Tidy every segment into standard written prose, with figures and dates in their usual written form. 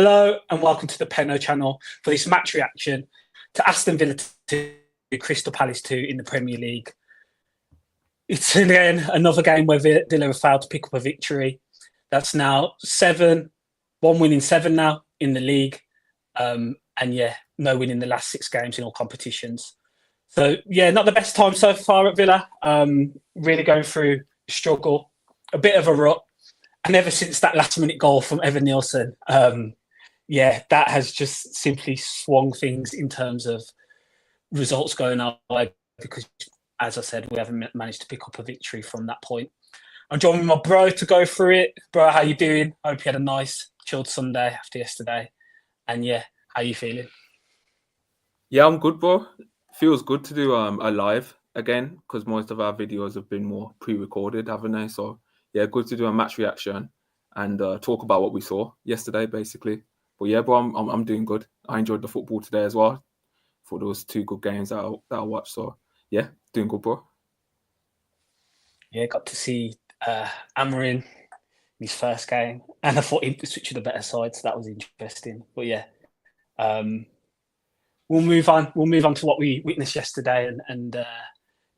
Hello and welcome to the Penno Channel for this match reaction to Aston Villa 2, Crystal Palace 2 in the Premier League. It's again another game where Villa have failed to pick up a victory. That's now one win in 7 now in the league. And no win in the last 6 games in all competitions. So not the best time so far at Villa. Really going through a struggle, a bit of a rut. And ever since that last-minute goal from Evan Nielsen, that has just simply swung things in terms of results going our way because, as I said, we haven't managed to pick up a victory from that point. I'm joining my bro to go through it. Bro, how you doing? Hope you had a nice, chilled Sunday after yesterday. And how you feeling? Yeah, I'm good, bro. Feels good to do a live again because most of our videos have been more pre-recorded, haven't they? So yeah, good to do a match reaction and talk about what we saw yesterday, basically. But yeah, bro, I'm doing good. I enjoyed the football today as well. For those 2 good games that I watched. So yeah, doing good, bro. Yeah, got to see Emery in his first game, and I thought he switched to the better side, so that was interesting. But we'll move on. We'll move on to what we witnessed yesterday, and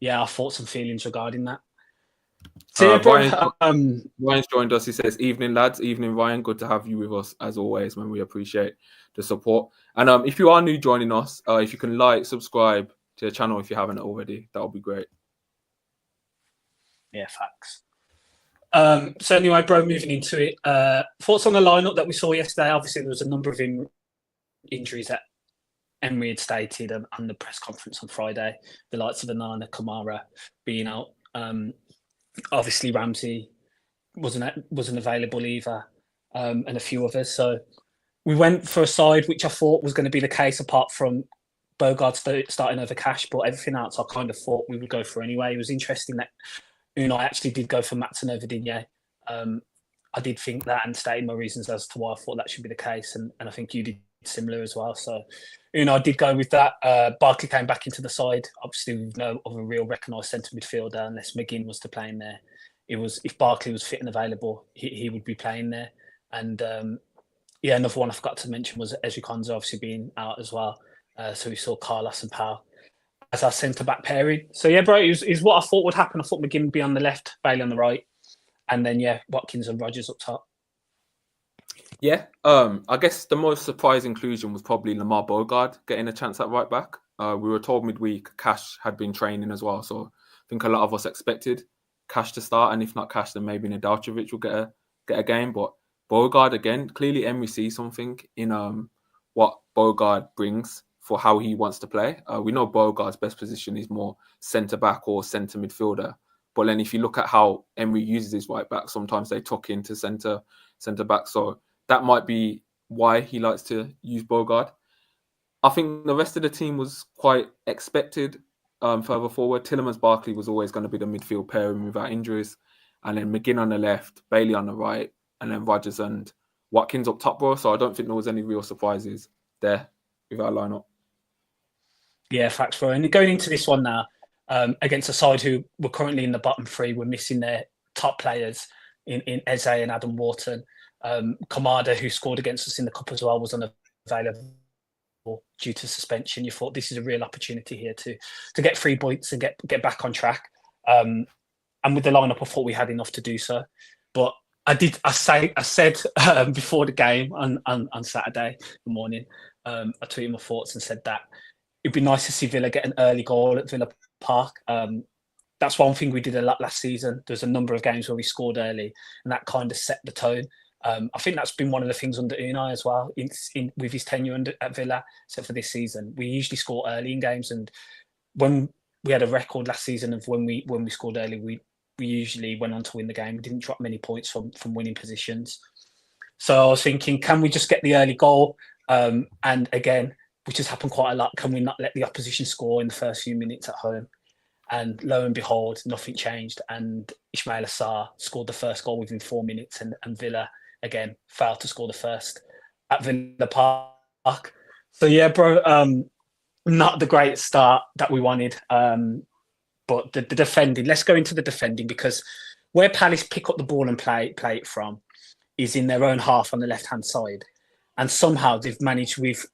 our thoughts and feelings regarding that. So Ryan's joined us. He says, "Evening, lads. Evening, Ryan. Good to have you with us as always. Man, we appreciate the support. And if you are new joining us, if you can like, subscribe to the channel if you haven't already, that would be great." Yeah, facts. So anyway, bro, moving into it. Thoughts on the lineup that we saw yesterday? Obviously, there was a number of injuries that Emery had stated on the press conference on Friday. The likes of Unai, Kamara being out. Obviously, Ramsey wasn't available either, and a few others. So we went for a side which I thought was going to be the case, apart from Bogard starting over Cash, but everything else I kind of thought we would go for anyway. It was interesting that Unai actually did go for Matson over Digne. I did think that and stated my reasons as to why I thought that should be the case, and I think you did similar as well. So Unai did go with that. Barkley came back into the side. Obviously, with no other real recognised centre midfielder unless McGinn was to play in there. If Barkley was fit and available, he would be playing there. And another one I forgot to mention was Ezri Konsa obviously being out as well. So we saw Carlos and Powell as our centre-back pairing. So bro, it was what I thought would happen. I thought McGinn would be on the left, Bailey on the right. And then, Watkins and Rodgers up top. Yeah, I guess the most surprise inclusion was probably Lamar Bogard getting a chance at right back. We were told midweek Cash had been training as well. So I think a lot of us expected Cash to start. And if not Cash, then maybe Nedalcevic will get a game. But Bogard, again, clearly Emery sees something in what Bogard brings for how he wants to play. We know Bogard's best position is more centre-back or centre midfielder. But then if you look at how Emery uses his right back, sometimes they tuck into centre-back. So that might be why he likes to use Bogard. I think the rest of the team was quite expected further forward. Tielemans Barkley was always going to be the midfield pairing without injuries. And then McGinn on the left, Bailey on the right, and then Rodgers and Watkins up top, bro. So I don't think there was any real surprises there with our lineup. Yeah, facts, bro. And going into this one now, against a side who were currently in the bottom 3, we're missing their top players in Eze and Adam Wharton. Kamada, who scored against us in the cup as well, was unavailable due to suspension. You thought this is a real opportunity here to get 3 points and get back on track. And with the lineup, I thought we had enough to do so. But I said before the game on Saturday morning, I tweeted my thoughts and said that it'd be nice to see Villa get an early goal at Villa Park. That's one thing we did a lot last season. There's a number of games where we scored early, and that kind of set the tone. I think that's been one of the things under Unai as well, with his tenure at Villa, except for this season. We usually score early in games, and when we had a record last season of when we scored early, we usually went on to win the game. We didn't drop many points from winning positions. So I was thinking, can we just get the early goal? And again, which has happened quite a lot, can we not let the opposition score in the first few minutes at home? And lo and behold, nothing changed. And Ismail Assar scored the first goal within 4 minutes, and Villa, again, failed to score the first at Villa Park. So, bro, not the great start that we wanted. But the defending, let's go into the defending, because where Palace pick up the ball and play it from is in their own half on the left-hand side. And somehow they've managed with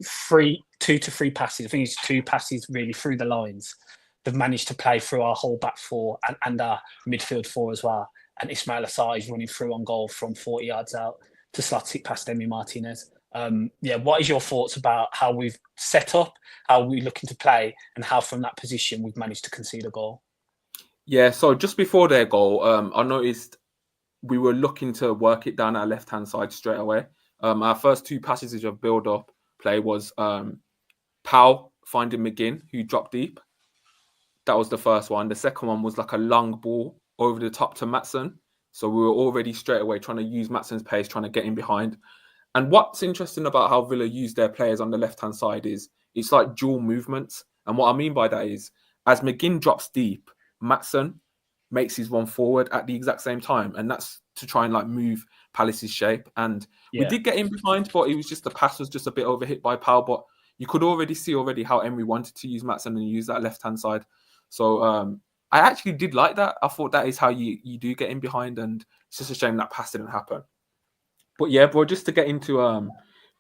2 to 3 passes. I think it's 2 passes really through the lines. They've managed to play through our whole back four and our midfield four as well. And Ismail Assar is running through on goal from 40 yards out to slot it past Emi Martinez. What is your thoughts about how we've set up, how we're looking to play, and how from that position we've managed to concede a goal? Yeah, so just before their goal, I noticed we were looking to work it down our left-hand side straight away. Our first 2 passages of build-up play was Powell finding McGinn, who dropped deep. That was the first one. The second one was like a long ball over the top to Maatsen. So we were already straight away trying to use Maatsen's pace, trying to get in behind. And what's interesting about how Villa use their players on the left-hand side is it's like dual movements. And what I mean by that is as McGinn drops deep, Maatsen makes his run forward at the exact same time. And that's to try and like move Palace's shape. And we did get in behind, but it was just the pass was just a bit overhit by Powell. But you could already see how Emery wanted to use Maatsen and use that left-hand side. So I actually did like that. I thought that is how you do get in behind, and it's just a shame that pass didn't happen. But yeah, bro, just to get into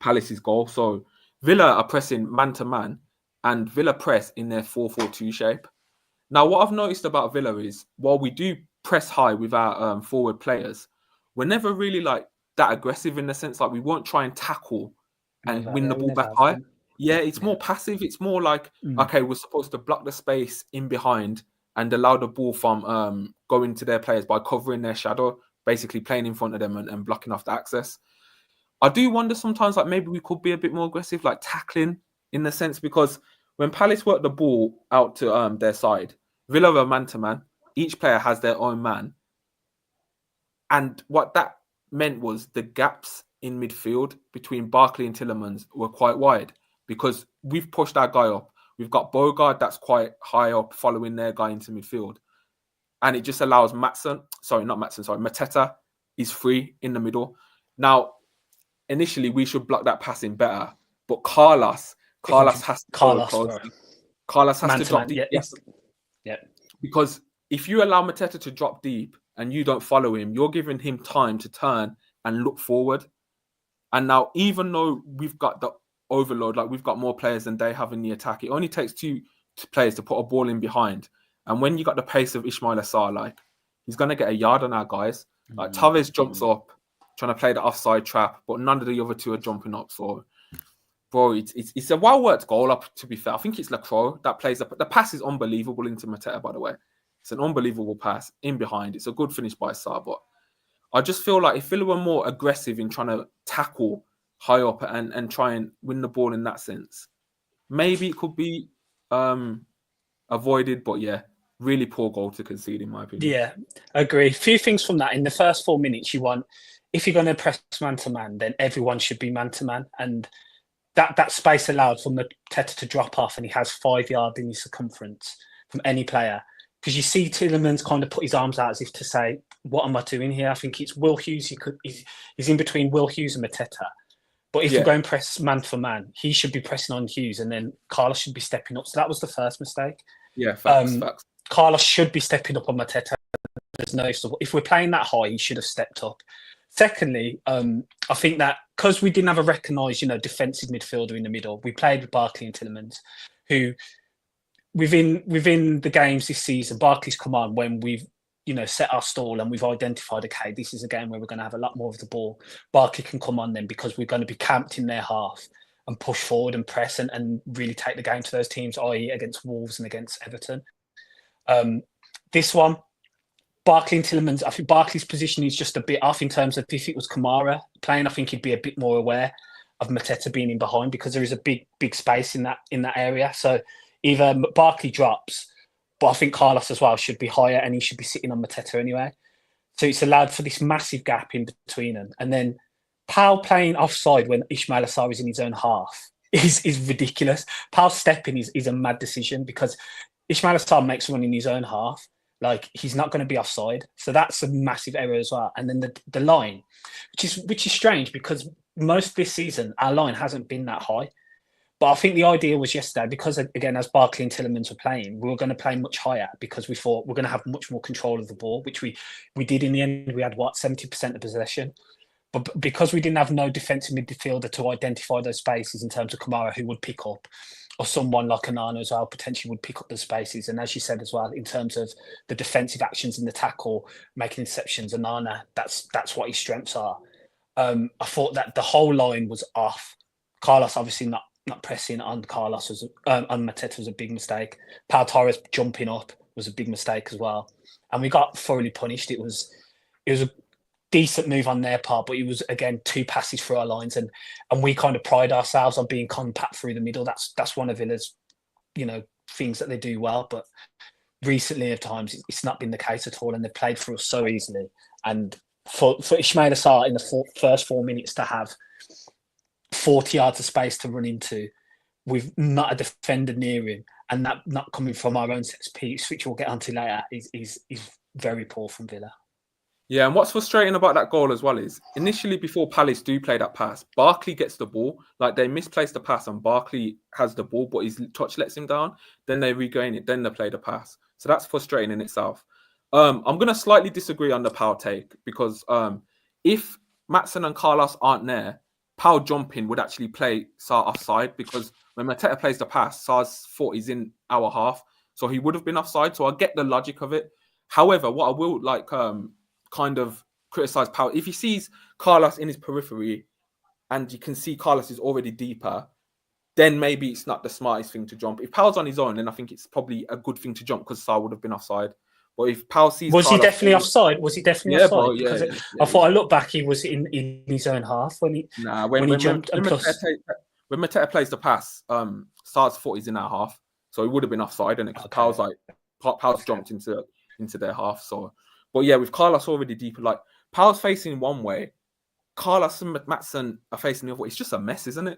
Palace's goal. So Villa are pressing man-to-man, and Villa press in their 4-4-2 shape. Now, what I've noticed about Villa is, while we do press high with our forward players, we're never really like that aggressive in the sense like we won't try and tackle and win the ball back high. Yeah, it's more passive. It's more like, okay, we're supposed to block the space in behind and allow the ball from going to their players by covering their shadow, basically playing in front of them and blocking off the access. I do wonder sometimes like maybe we could be a bit more aggressive, like tackling in the sense, because when Palace work the ball out to their side, Villa are man-to-man. Each player has their own man. And what that meant was the gaps in midfield between Barkley and Tielemans were quite wide because we've pushed our guy up. We've got Bogard that's quite high up following their guy into midfield. And it just allows Mateta is free in the middle. Now, initially, we should block that passing better. But Carlos has to go close. Carlos has to drop deep. Yeah. Because if you allow Mateta to drop deep and you don't follow him, you're giving him time to turn and look forward. And now, even though we've got the overload, like we've got more players than they have in the attack, it only takes 2 players to put a ball in behind. And when you got the pace of Ismail Assar, like he's going to get a yard on our guys. Like Tavares jumps up, trying to play the offside trap, but none of the other 2 are jumping up. So, bro, it's a well-worked goal, up to be fair. I think it's Lacroix that plays the pass is unbelievable into Mateta, by the way. It's an unbelievable pass in behind. It's a good finish by Assar, but I just feel like if Villa were more aggressive in trying to tackle high up and try and win the ball in that sense, maybe it could be avoided. But yeah, really poor goal to concede, in my opinion. Yeah, I agree. A few things from that. In the first 4 minutes, if you're going to press man-to-man, then everyone should be man-to-man. And that space allowed for Mateta to drop off, and he has 5 yards in his circumference from any player. Because you see Tielemans kind of put his arms out as if to say, what am I doing here? I think it's Will Hughes. He's in between Will Hughes and Mateta. But if you go and press man for man, he should be pressing on Hughes, and then Carlos should be stepping up. So that was the first mistake. Yeah, facts. Carlos should be stepping up on Mateta. If we're playing that high, he should have stepped up. Secondly, I think that because we didn't have a recognised, defensive midfielder in the middle, we played with Barkley and Tielemans, who within the games this season, Barkley's come on when we've set our stall and we've identified, okay, this is a game where we're going to have a lot more of the ball. Barkley can come on then because we're going to be camped in their half and push forward and press and really take the game to those teams, i.e. against Wolves and against Everton. This one, Barkley and Tielemans, I think Barkley's position is just a bit off in terms of if it was Kamara playing, I think he'd be a bit more aware of Mateta being in behind because there is a big space in that area. So either Barkley drops, but I think Carlos as well should be higher and he should be sitting on Mateta anyway. So it's allowed for this massive gap in between them. And then Powell playing offside when Ismail Assar is in his own half is ridiculous. Powell stepping is a mad decision because Ismail Assar makes one in his own half. Like he's not going to be offside. So that's a massive error as well. And then the line, which is strange because most of this season, our line hasn't been that high. But I think the idea was yesterday, because, again, as Barkley and Tielemans were playing, we were going to play much higher because we thought we're going to have much more control of the ball, which we did in the end. We had, 70% of possession. But because we didn't have no defensive midfielder to identify those spaces in terms of Kamara, who would pick up, or someone like Onana as well, potentially would pick up the spaces. And as you said as well, in terms of the defensive actions in the tackle, making interceptions, Onana, that's what his strengths are. I thought that the whole line was off. Carlos obviously not pressing on Carlos on Mateta was a big mistake. Pau Torres jumping up was a big mistake as well, and we got thoroughly punished. It was a decent move on their part, but it was again 2 passes through our lines, and we kind of pride ourselves on being compact through the middle. That's one of Villa's things that they do well, but recently at times it's not been the case at all, and they've played through us so easily. And for Ismaila Sarr in the first 4 minutes to have 40 yards of space to run into with not a defender near him, and that not coming from our own set piece, which we'll get onto later, is very poor from Villa. Yeah, and what's frustrating about that goal as well is initially before Palace do play that pass, Barkley gets the ball. Like they misplaced the pass and Barkley has the ball, but his touch lets him down. Then they regain it. Then they play the pass. So that's frustrating in itself. I'm going to slightly disagree on the Pau take because if Maatsen and Carlos aren't there, Pau jumping would actually play Sarr offside because when Mateta plays the pass, Sarr's foot is in our half. So he would have been offside. So I get the logic of it. However, what I will kind of criticize Pau, if he sees Carlos in his periphery and you can see Carlos is already deeper, then maybe it's not the smartest thing to jump. If Pau's on his own, then I think it's probably a good thing to jump because Sarr would have been offside. But if Pau sees Was Carlos, he definitely offside? Was he definitely offside? Bro, because I thought I looked back, he was in his own half when he jumped. When Mateta plays the pass, Sarr's foot is in our half, so he would have been offside, and Pau's jumped into their half. So, but yeah, with Carlos already deeper, like Pau's facing one way, Carlos and Maatsen are facing the other way. It's just a mess, isn't it?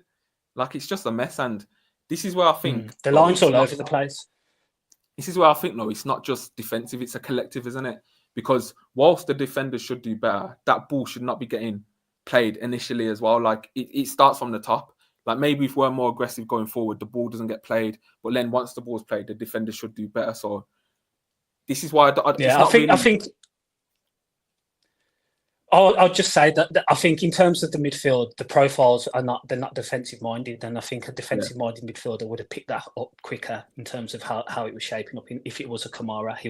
Like it's just a mess, and this is where I think the line's all over the place. This is where I think, no, it's not just defensive, it's a collective, isn't it? Because whilst the defenders should do better, that ball should not be getting played initially as well. Like, it starts from the top. Like, maybe if we're more aggressive going forward, the ball doesn't get played. But then once the ball's played, the defenders should do better. So this is why I think I'll just say that I think in terms of the midfield, the profiles they're not defensive minded, and I think a defensive minded midfielder would have picked that up quicker in terms of how it was shaping up. If it was a Kamara, he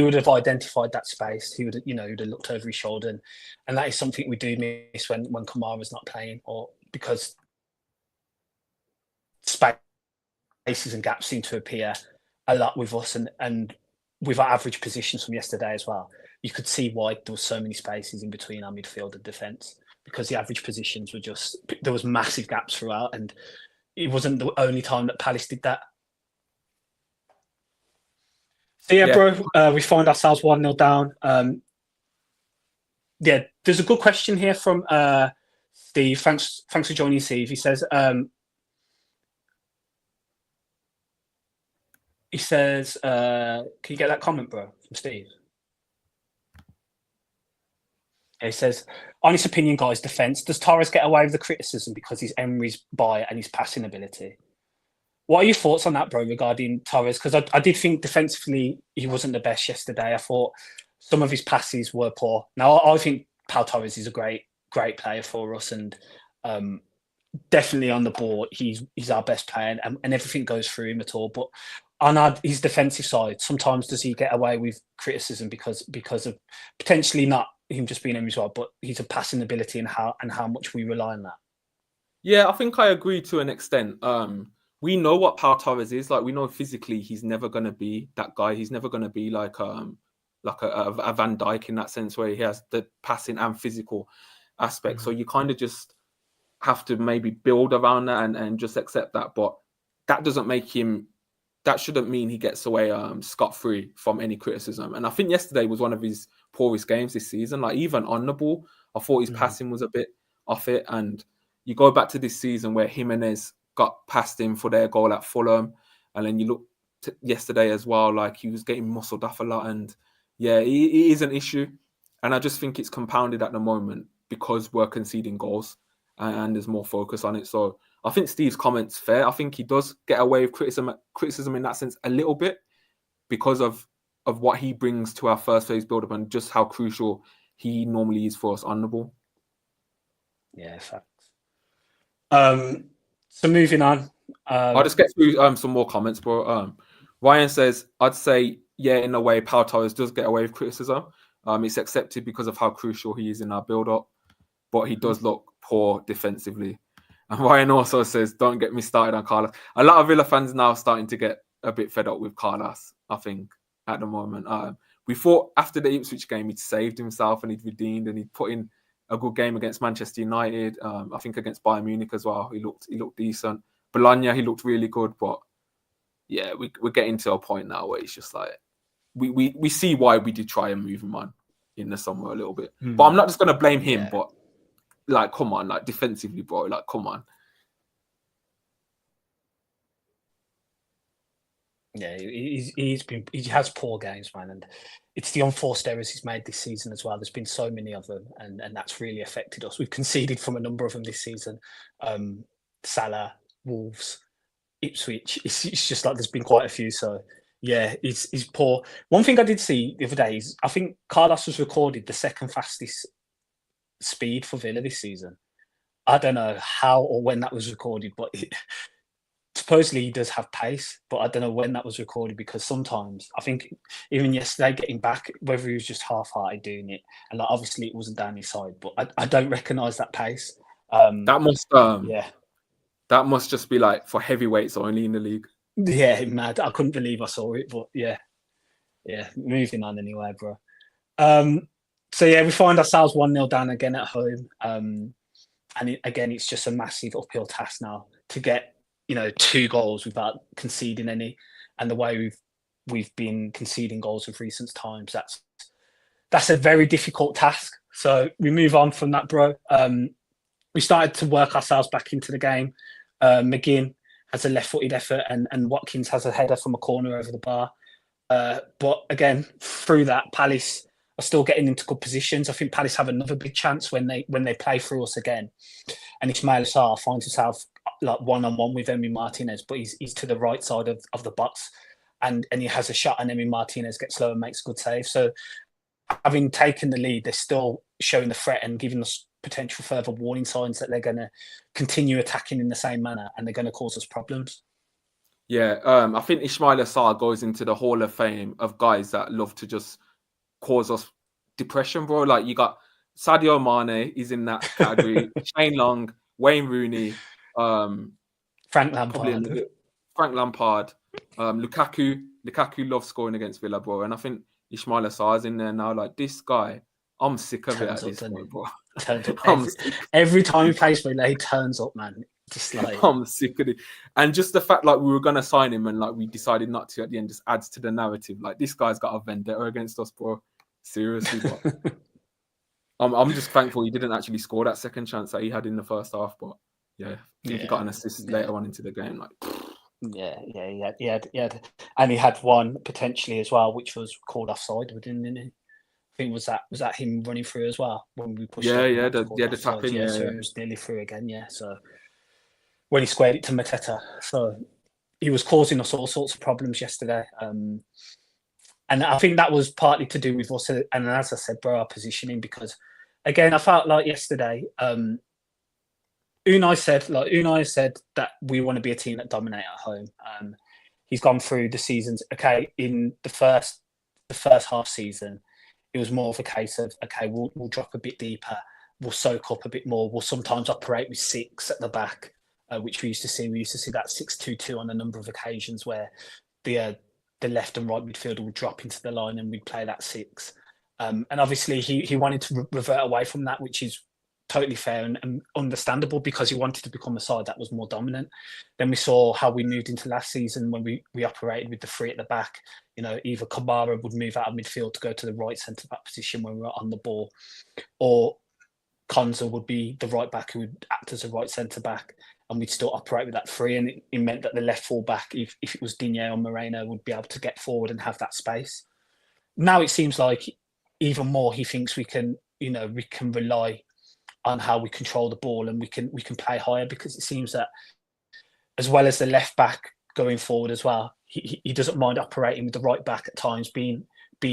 would have identified that space. He would have looked over his shoulder, and that is something we do miss when Kamara's not playing, or because spaces and gaps seem to appear a lot with us, and with our average positions from yesterday as well. You could see why there were so many spaces in between our midfield and defence, because the average positions were there was massive gaps throughout, and it wasn't the only time that Palace did that. So bro, we find ourselves 1-0 down. There's a good question here from Steve. Thanks for joining, Steve. He says, can you get that comment, bro, from Steve? He says, honest opinion, guys, defence. Does Torres get away with the criticism because he's Emery's buy and his passing ability? What are your thoughts on that, bro, regarding Torres? Because I did think defensively he wasn't the best yesterday. I thought some of his passes were poor. Now, I think Pau Torres is a great player for us, and definitely on the ball, he's our best player, and everything goes through him at all. But on his defensive side, sometimes does he get away with criticism because of potentially not him just being Emery's well, but his passing ability and how much we rely on that? Yeah, I think I agree to an extent. We know what Pau Torres is. Like, we know physically he's never going to be that guy. He's never going to be like a Van Dijk in that sense, where he has the passing and physical aspect. So you kind of just have to maybe build around that and just accept that. But that doesn't make him... That shouldn't mean he gets away scot-free from any criticism. And I think yesterday was one of his poorest games this season. Like, even on the ball, I thought his passing was a bit off it. And you go back to this season where Jimenez got past him for their goal at Fulham. And then you look to yesterday as well, like he was getting muscled off a lot. And yeah, it is an issue. And I just think it's compounded at the moment because we're conceding goals and there's more focus on it. So I think Steve's comment's fair. I think he does get away with criticism in that sense a little bit because of what he brings to our first phase build-up and just how crucial he normally is for us on the ball. Yeah, facts. So moving on. I'll just get through some more comments, bro. Ryan says, I'd say, yeah, in a way, Pau Torres does get away with criticism. It's accepted because of how crucial he is in our build-up, but he does look poor defensively. And Ryan also says, don't get me started on Carlos. A lot of Villa fans now starting to get a bit fed up with Carlos, I think, at the moment. We thought after the Ipswich game, he'd saved himself and he'd redeemed and he'd put in a good game against Manchester United. I think against Bayern Munich as well. He looked decent. Bologna, he looked really good. But yeah, we're getting to a point now where it's just like, we see why we did try and move him on in the summer a little bit. But I'm not just going to blame him, but like, come on, like defensively, bro, like, come on. Yeah, he has poor games, man, and it's the unforced errors he's made this season as well. There's been so many of them, and that's really affected us. We've conceded from a number of them this season. Salah, Wolves, Ipswich. It's just like there's been quite a few. So yeah, he's poor. One thing I did see the other day is I think Carlos was recorded the second fastest speed for Villa this season. I don't know how or when that was recorded, but supposedly he does have pace, but I don't know when that was recorded because sometimes I think even yesterday getting back, whether he was just half-hearted doing it, and like obviously it wasn't down his side, but I don't recognise that pace. That must just be like for heavyweights only in the league. Yeah, mad. I couldn't believe I saw it, but yeah. Moving on anyway, bro. So yeah, we find ourselves 1-0 down again at home, and again it's just a massive uphill task now to get 2 goals without conceding any, and the way we've been conceding goals of recent times, that's a very difficult task. So we move on from that, bro. We started to work ourselves back into the game. McGinn has a left-footed effort, and Watkins has a header from a corner over the bar. But again, through that, Palace are still getting into good positions. I think Palace have another big chance when they play through us again, and Ismail Sarr finds himself like one-on-one with Emery Martinez, but he's to the right side of the box, and he has a shot, and Emery Martinez gets low and makes a good save. So having taken the lead, they're still showing the threat and giving us potential further warning signs that they're going to continue attacking in the same manner and they're going to cause us problems. Yeah, I think Ismail Sarr goes into the Hall of Fame of guys that love to just cause us depression, bro. Like you got Sadio Mane is in that category, Shane Long, Wayne Rooney, Frank Lampard, Lukaku. Lukaku loves scoring against Villa, bro, and I think Ismail Sarr's in there now. Like this guy, I'm sick of it at this point, bro. Turns up every time he plays for Villa, he turns up, man. Just like I'm sick of it, and just the fact like we were gonna sign him and like we decided not to at the end just adds to the narrative. Like this guy's got a vendetta against us, bro. Seriously, but I'm just thankful he didn't actually score that second chance that he had in the first half. But yeah, he got an assist later on into the game. Like he had, and he had one potentially as well, which was called offside, didn't he? I think was that him running through as well when we pushed. The tapping. Yeah, so it was nearly through again. Yeah, so when he squared it to Mateta, so he was causing us all sorts of problems yesterday. And I think that was partly to do with us, and as I said, bro, our positioning. Because again, I felt like yesterday, Unai said that we want to be a team that dominate at home. He's gone through the seasons. Okay, in the first half season, it was more of a case of we'll drop a bit deeper, we'll soak up a bit more. We'll sometimes operate with 6 at the back, which we used to see. We used to see that 6-2-2 on a number of occasions where the left and right midfielder would drop into the line and we'd play that 6. And obviously he wanted to revert away from that, which is totally fair and understandable because he wanted to become a side that was more dominant. Then we saw how we moved into last season when we operated with the 3 at the back. Either Kamara would move out of midfield to go to the right centre-back position when we were on the ball, or Konza would be the right back who would act as a right centre-back, and we'd still operate with that 3. And it meant that the left full-back, if it was Digne or Moreno, would be able to get forward and have that space. Now it seems like even more he thinks we can rely on how we control the ball and we can play higher, because it seems that as well as the left back going forward as well, he doesn't mind operating with the right back at times being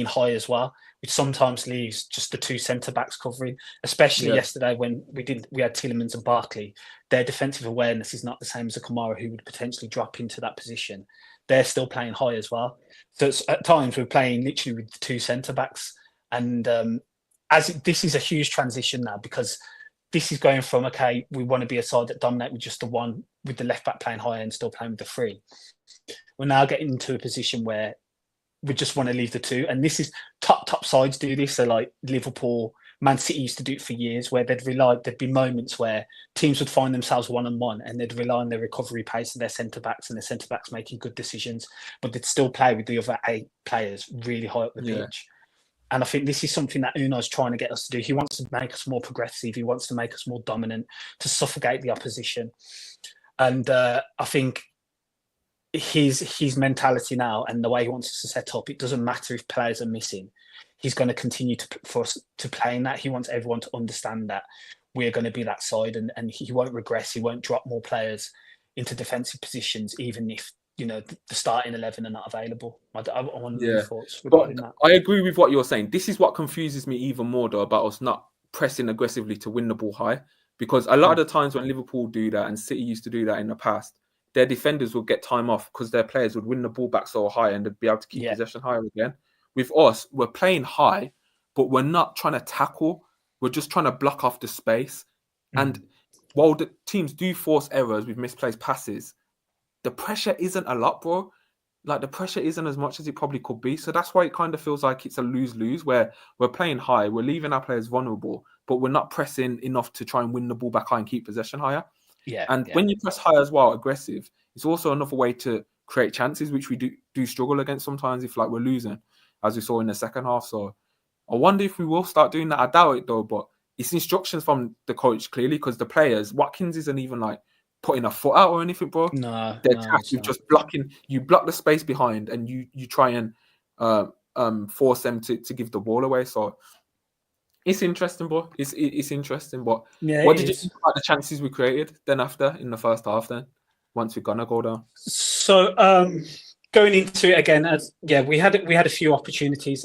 high as well, which sometimes leaves just the two centre backs covering. Especially yesterday when we had Tielemans and Barkley. Their defensive awareness is not the same as a Kamara who would potentially drop into that position. They're still playing high as well. So at times we're playing literally with the two centre backs, and this is a huge transition now, because this is going from, okay, we want to be a side that dominate with just the one, with the left back playing high and still playing with the three. We're now getting into a position where we just want to leave the two. And this is top sides do this. So like Liverpool, Man City used to do it for years, where there'd be moments where teams would find themselves 1-on-1 and they'd rely on their recovery pace of their centre-backs and their centre-backs making good decisions, but they'd still play with the other 8 players really high up the pitch. And I think this is something that Unai's trying to get us to do. He wants to make us more progressive. He wants to make us more dominant, to suffocate the opposition. And I think his mentality now and the way he wants us to set up, it doesn't matter if players are missing. He's going to continue for us to play in that. He wants everyone to understand that we're going to be that side, and he won't regress. He won't drop more players into defensive positions, even if the starting 11 are not available. I want your thoughts regarding that. I agree with what you're saying. This is what confuses me even more, though, about us not pressing aggressively to win the ball high. Because a lot of the times when Liverpool do that, and City used to do that in the past, their defenders would get time off because their players would win the ball back so high and they'd be able to keep possession higher again. With us, we're playing high, but we're not trying to tackle. We're just trying to block off the space. And while the teams do force errors with misplaced passes, the pressure isn't a lot, bro. Like, the pressure isn't as much as it probably could be. So that's why it kind of feels like it's a lose-lose, where we're playing high, we're leaving our players vulnerable, but we're not pressing enough to try and win the ball back high and keep possession higher. When you press high as well, aggressive, it's also another way to create chances, which we do struggle against sometimes if, like, we're losing, as we saw in the second half. So I wonder if we will start doing that. I doubt it, though, but it's instructions from the coach, clearly, because the players, Watkins isn't even, like, putting a foot out or anything, bro. They're tasked with just blocking. You block the space behind, and you try and force them to give the ball away. So it's interesting, bro. It's interesting. But what did you think about the chances we created then after in the first half? Then once we're gonna go down. So going into it again, we had a few opportunities,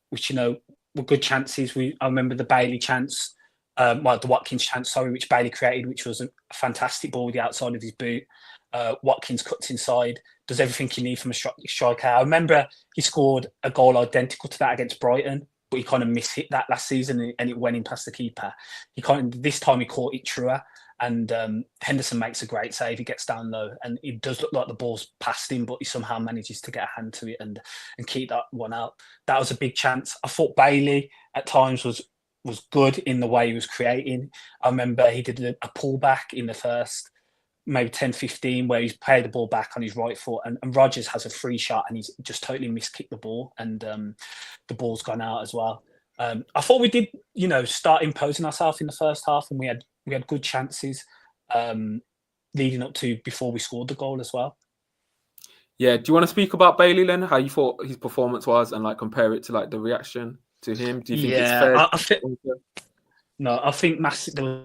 which were good chances. I remember the Bailey chance. The Watkins chance, which Bailey created, which was a fantastic ball with the outside of his boot. Watkins cuts inside, does everything he needs from a striker. I remember he scored a goal identical to that against Brighton, but he kind of mishit that last season and it went in past the keeper. This time he caught it truer, and Henderson makes a great save. He gets down low, and it does look like the ball's past him, but he somehow manages to get a hand to it and keep that one out. That was a big chance. I thought Bailey at times was good in the way he was creating. I remember he did a pullback in the first maybe 10-15 where he's played the ball back on his right foot, and Rodgers has a free shot and he's just totally miskicked the ball, and the ball's gone out as well. I thought we did, start imposing ourselves in the first half, and we had good chances leading up to before we scored the goal as well. Yeah, do you want to speak about Bailey then? How you thought his performance was, and like compare it to like the reaction to him? Do you think it's fair? I think there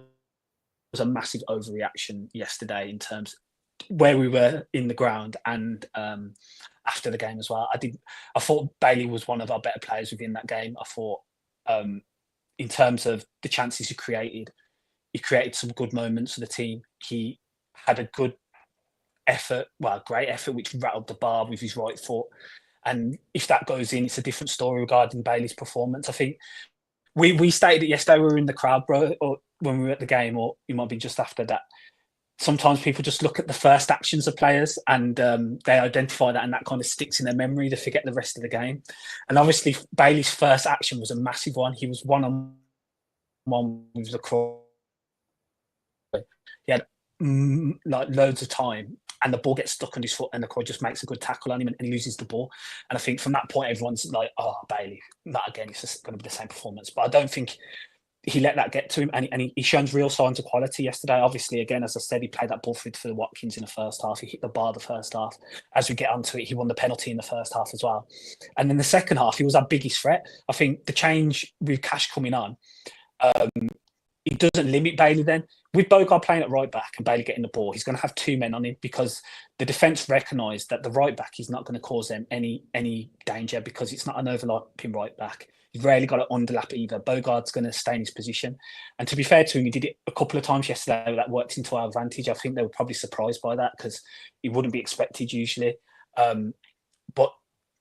was a massive overreaction yesterday in terms where we were in the ground and after the game as well. I thought Bailey was one of our better players within that game. I thought in terms of the chances he created some good moments for the team. He had a good effort, great effort, which rattled the bar with his right foot. And if that goes in, it's a different story regarding Bailey's performance. I think we stated it yesterday. We were in the crowd, bro, or when we were at the game, or it might be just after that. Sometimes people just look at the first actions of players and they identify that, and that kind of sticks in their memory. They forget the rest of the game. And obviously, Bailey's first action was a massive one. He was one-on-one with the cross. He had loads of time, and the ball gets stuck on his foot, and the cross just makes a good tackle on him, and he loses the ball. And I think from that point, everyone's like, "Oh, Bailey, not again. It's just going to be the same performance." But I don't think he let that get to him, and he shows real signs of quality yesterday. Obviously, again, as I said, he played that ball for the Watkins in the first half. He hit the bar the first half. As we get onto it, he won the penalty in the first half as well. And then the second half, he was our biggest threat. I think the change with Cash coming on, it doesn't limit Bailey then. With Bogard playing at right back and Bailey getting the ball, he's going to have two men on him because the defence recognise that the right back is not going to cause them any danger because it's not an overlapping right back. You've rarely got to underlap either. Bogard's going to stay in his position. And to be fair to him, he did it a couple of times yesterday that worked into our advantage. I think they were probably surprised by that because it wouldn't be expected usually. But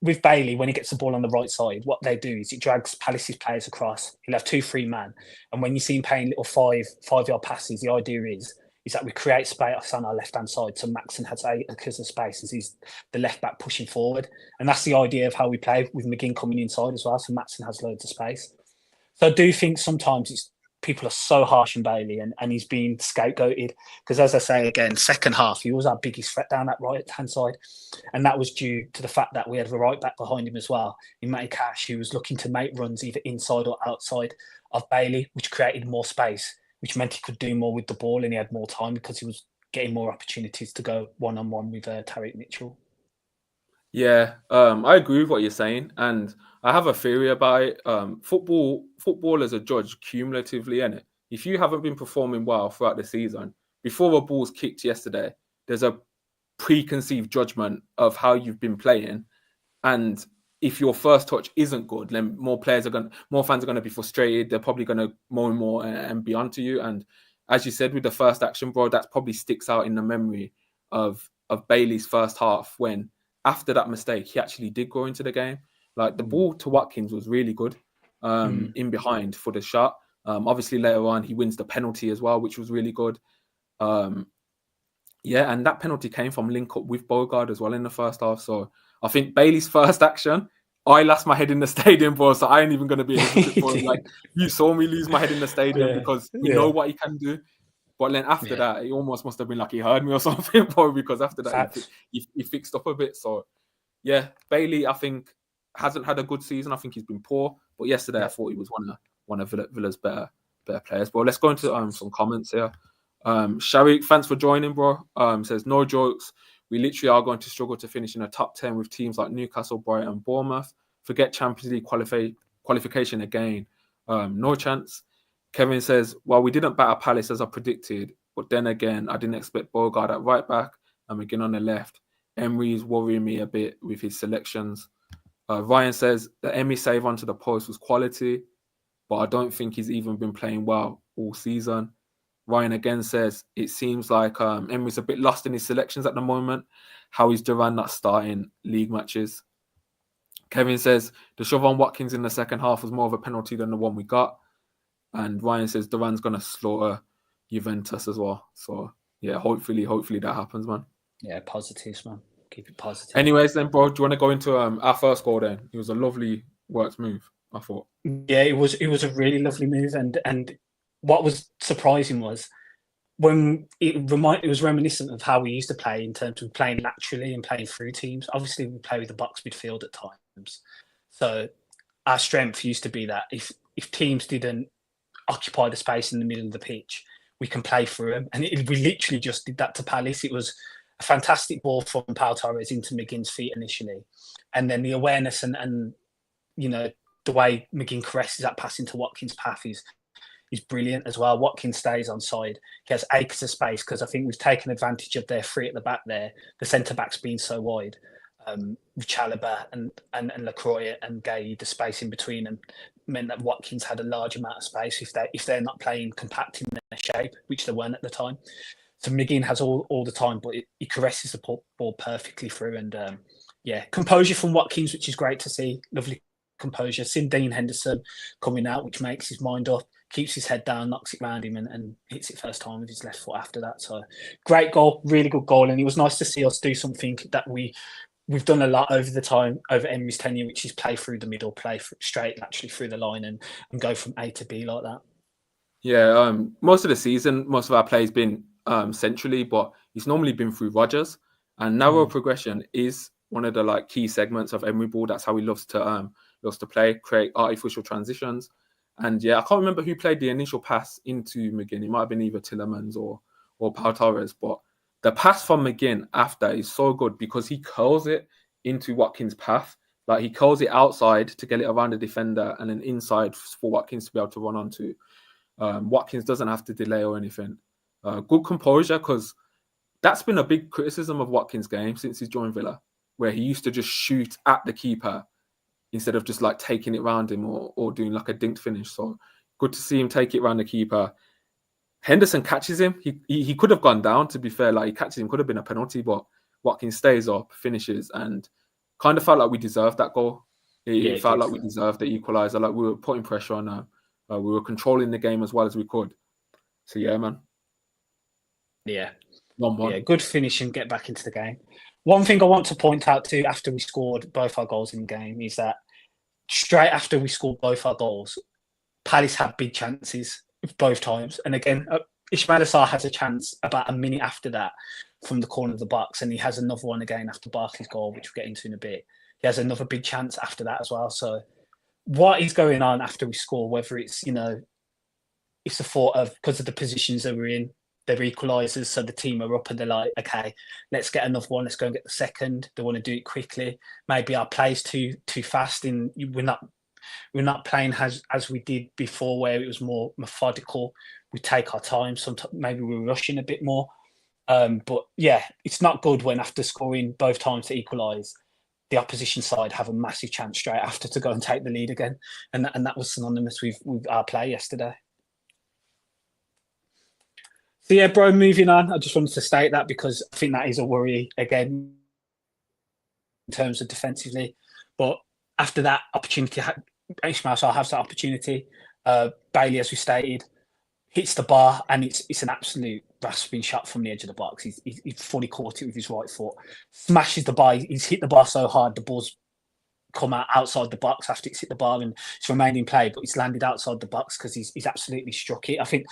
with Bailey, when he gets the ball on the right side, what they do is it drags Palace's players across. He'll have 2-3 man. And when you see him playing little five-yard passes, the idea is that we create space on our left-hand side so Maxson has 8 acres of space as he's the left-back pushing forward. And that's the idea of how we play with McGinn coming inside as well, so Maxson has loads of space. So I do think sometimes people are so harsh on Bailey and he's been scapegoated because, as I say again, second half, he was our biggest threat down that right-hand side. And that was due to the fact that we had a right back behind him as well, in Matty Cash, who was looking to make runs either inside or outside of Bailey, which created more space, which meant he could do more with the ball and he had more time because he was getting more opportunities to go one-on-one with Tariq Mitchell. Yeah, I agree with what you're saying. And I have a theory about it. Footballers are judged cumulatively, innit? If you haven't been performing well throughout the season, before a ball's kicked yesterday, there's a preconceived judgment of how you've been playing. And if your first touch isn't good, then more fans are going to be frustrated. They're probably going to more and more and be onto you. And as you said, with the first action, bro, that probably sticks out in the memory of Bailey's first half when, after that mistake, he actually did go into the game. Like the ball to Watkins was really good in behind for the shot. Obviously, later on, he wins the penalty as well, which was really good. Yeah, and that penalty came from link up with Bogard as well in the first half. So I think Bailey's first action, I lost my head in the stadium, bro. So I ain't even going to be able to for him. Like, you saw me lose my head in the stadium because we know what he can do. But then after that, it almost must have been like he heard me or something, bro, because after that, he fixed up a bit. So, yeah, Bailey, I think, hasn't had a good season. I think he's been poor. But yesterday, I thought he was one of Villa's better players. But let's go into some comments here. Sharik, thanks for joining, bro. Says, no jokes. We literally are going to struggle to finish in the top 10 with teams like Newcastle, Brighton, and Bournemouth. Forget Champions League qualification again. No chance. Kevin says, well, we didn't batter Palace as I predicted, but then again, I didn't expect Bogard at right back and McGinn on the left. Emery's worrying me a bit with his selections. Ryan says, the Emery save onto the post was quality, but I don't think he's even been playing well all season. Ryan again says, it seems like Emery's a bit lost in his selections at the moment. How is Duran not starting league matches? Kevin says, the shove on Watkins in the second half was more of a penalty than the one we got. And Ryan says Duran's going to slaughter Juventus as well. So, yeah, hopefully that happens, man. Yeah, positives, man. Keep it positive. Anyways, then, bro, do you want to go into our first goal then? It was a lovely worked move, I thought. Yeah, it was a really lovely move. And what was surprising was when it was reminiscent of how we used to play in terms of playing laterally and playing through teams. Obviously, we play with the box midfield at times. So our strength used to be that if teams didn't occupy the space in the middle of the pitch, we can play through them. And we literally just did that to Palace. It was a fantastic ball from Pau Torres into McGinn's feet initially. And then the awareness and you know, the way McGinn caresses that pass into Watkins' path is brilliant as well. Watkins stays on side. He has acres of space because I think we've taken advantage of their three at the back there. The centre-backs being so wide. With Chalobah and Lacroix and Gay, the space in between them meant that Watkins had a large amount of space if they're not playing compact in their shape, which they weren't at the time. So McGinn has all the time, but he caresses the ball perfectly through. And composure from Watkins, which is great to see. Lovely composure. Seen Dean Henderson coming out, which makes his mind up, keeps his head down, knocks it round him and hits it first time with his left foot after that. So great goal, really good goal. And it was nice to see us do something that we've done a lot over the time, over Emery's tenure, which is play through the middle, play straight actually through the line and go from A to B like that. Yeah, most of the season, most of our play has been centrally, but it's normally been through Rodgers. And narrow progression is one of the key segments of Emery ball. That's how he loves to play, create artificial transitions. And yeah, I can't remember who played the initial pass into McGinn. It might have been either Tillemans or Pau Torres, but the pass from McGinn after is so good because he curls it into Watkins' path. Like, he curls it outside to get it around the defender and then inside for Watkins to be able to run onto. Watkins doesn't have to delay or anything. Good composure, because that's been a big criticism of Watkins' game since he's joined Villa, where he used to just shoot at the keeper instead of just like taking it round him or doing like a dinked finish. So good to see him take it round the keeper. Henderson catches him. He could have gone down, to be fair. Like, he catches him, could have been a penalty, but Watkins stays up, finishes, and kind of felt like we deserved that goal. It felt like we deserved the equalizer. Like, we were putting pressure on them. We were controlling the game as well as we could. So yeah, man. Yeah. 1-1. Yeah, good finish and get back into the game. One thing I want to point out too, after we scored both our goals in the game, is that straight after we scored both our goals, Palace had big chances both times. And again, Ismaila Sarr has a chance about a minute after that from the corner of the box, and he has another one again after Barkley's goal, which we'll get into in a bit. He has another big chance after that as well. So what is going on after we score, whether it's, it's a thought of, because of the positions that we're in, they're equalisers, so the team are up and they're like, okay, let's get another one, let's go and get the second. They want to do it quickly. Maybe our play's too fast, and we're not playing as we did before, where it was more methodical. We take our time. Sometimes maybe we're rushing a bit more. But yeah, it's not good when after scoring both times to equalise, the opposition side have a massive chance straight after to go and take the lead again. And that was synonymous with our play yesterday. So yeah, bro, moving on. I just wanted to state that because I think that is a worry again in terms of defensively. But after that opportunity, Ismaila Sarr has that opportunity. Bailey, as we stated, hits the bar, and it's an absolute rasping shot from the edge of the box. He's fully caught it with his right foot, smashes the bar. He's hit the bar so hard, the ball's come out outside the box after it's hit the bar, and it's remained in play, but it's landed outside the box because he's absolutely struck it. I think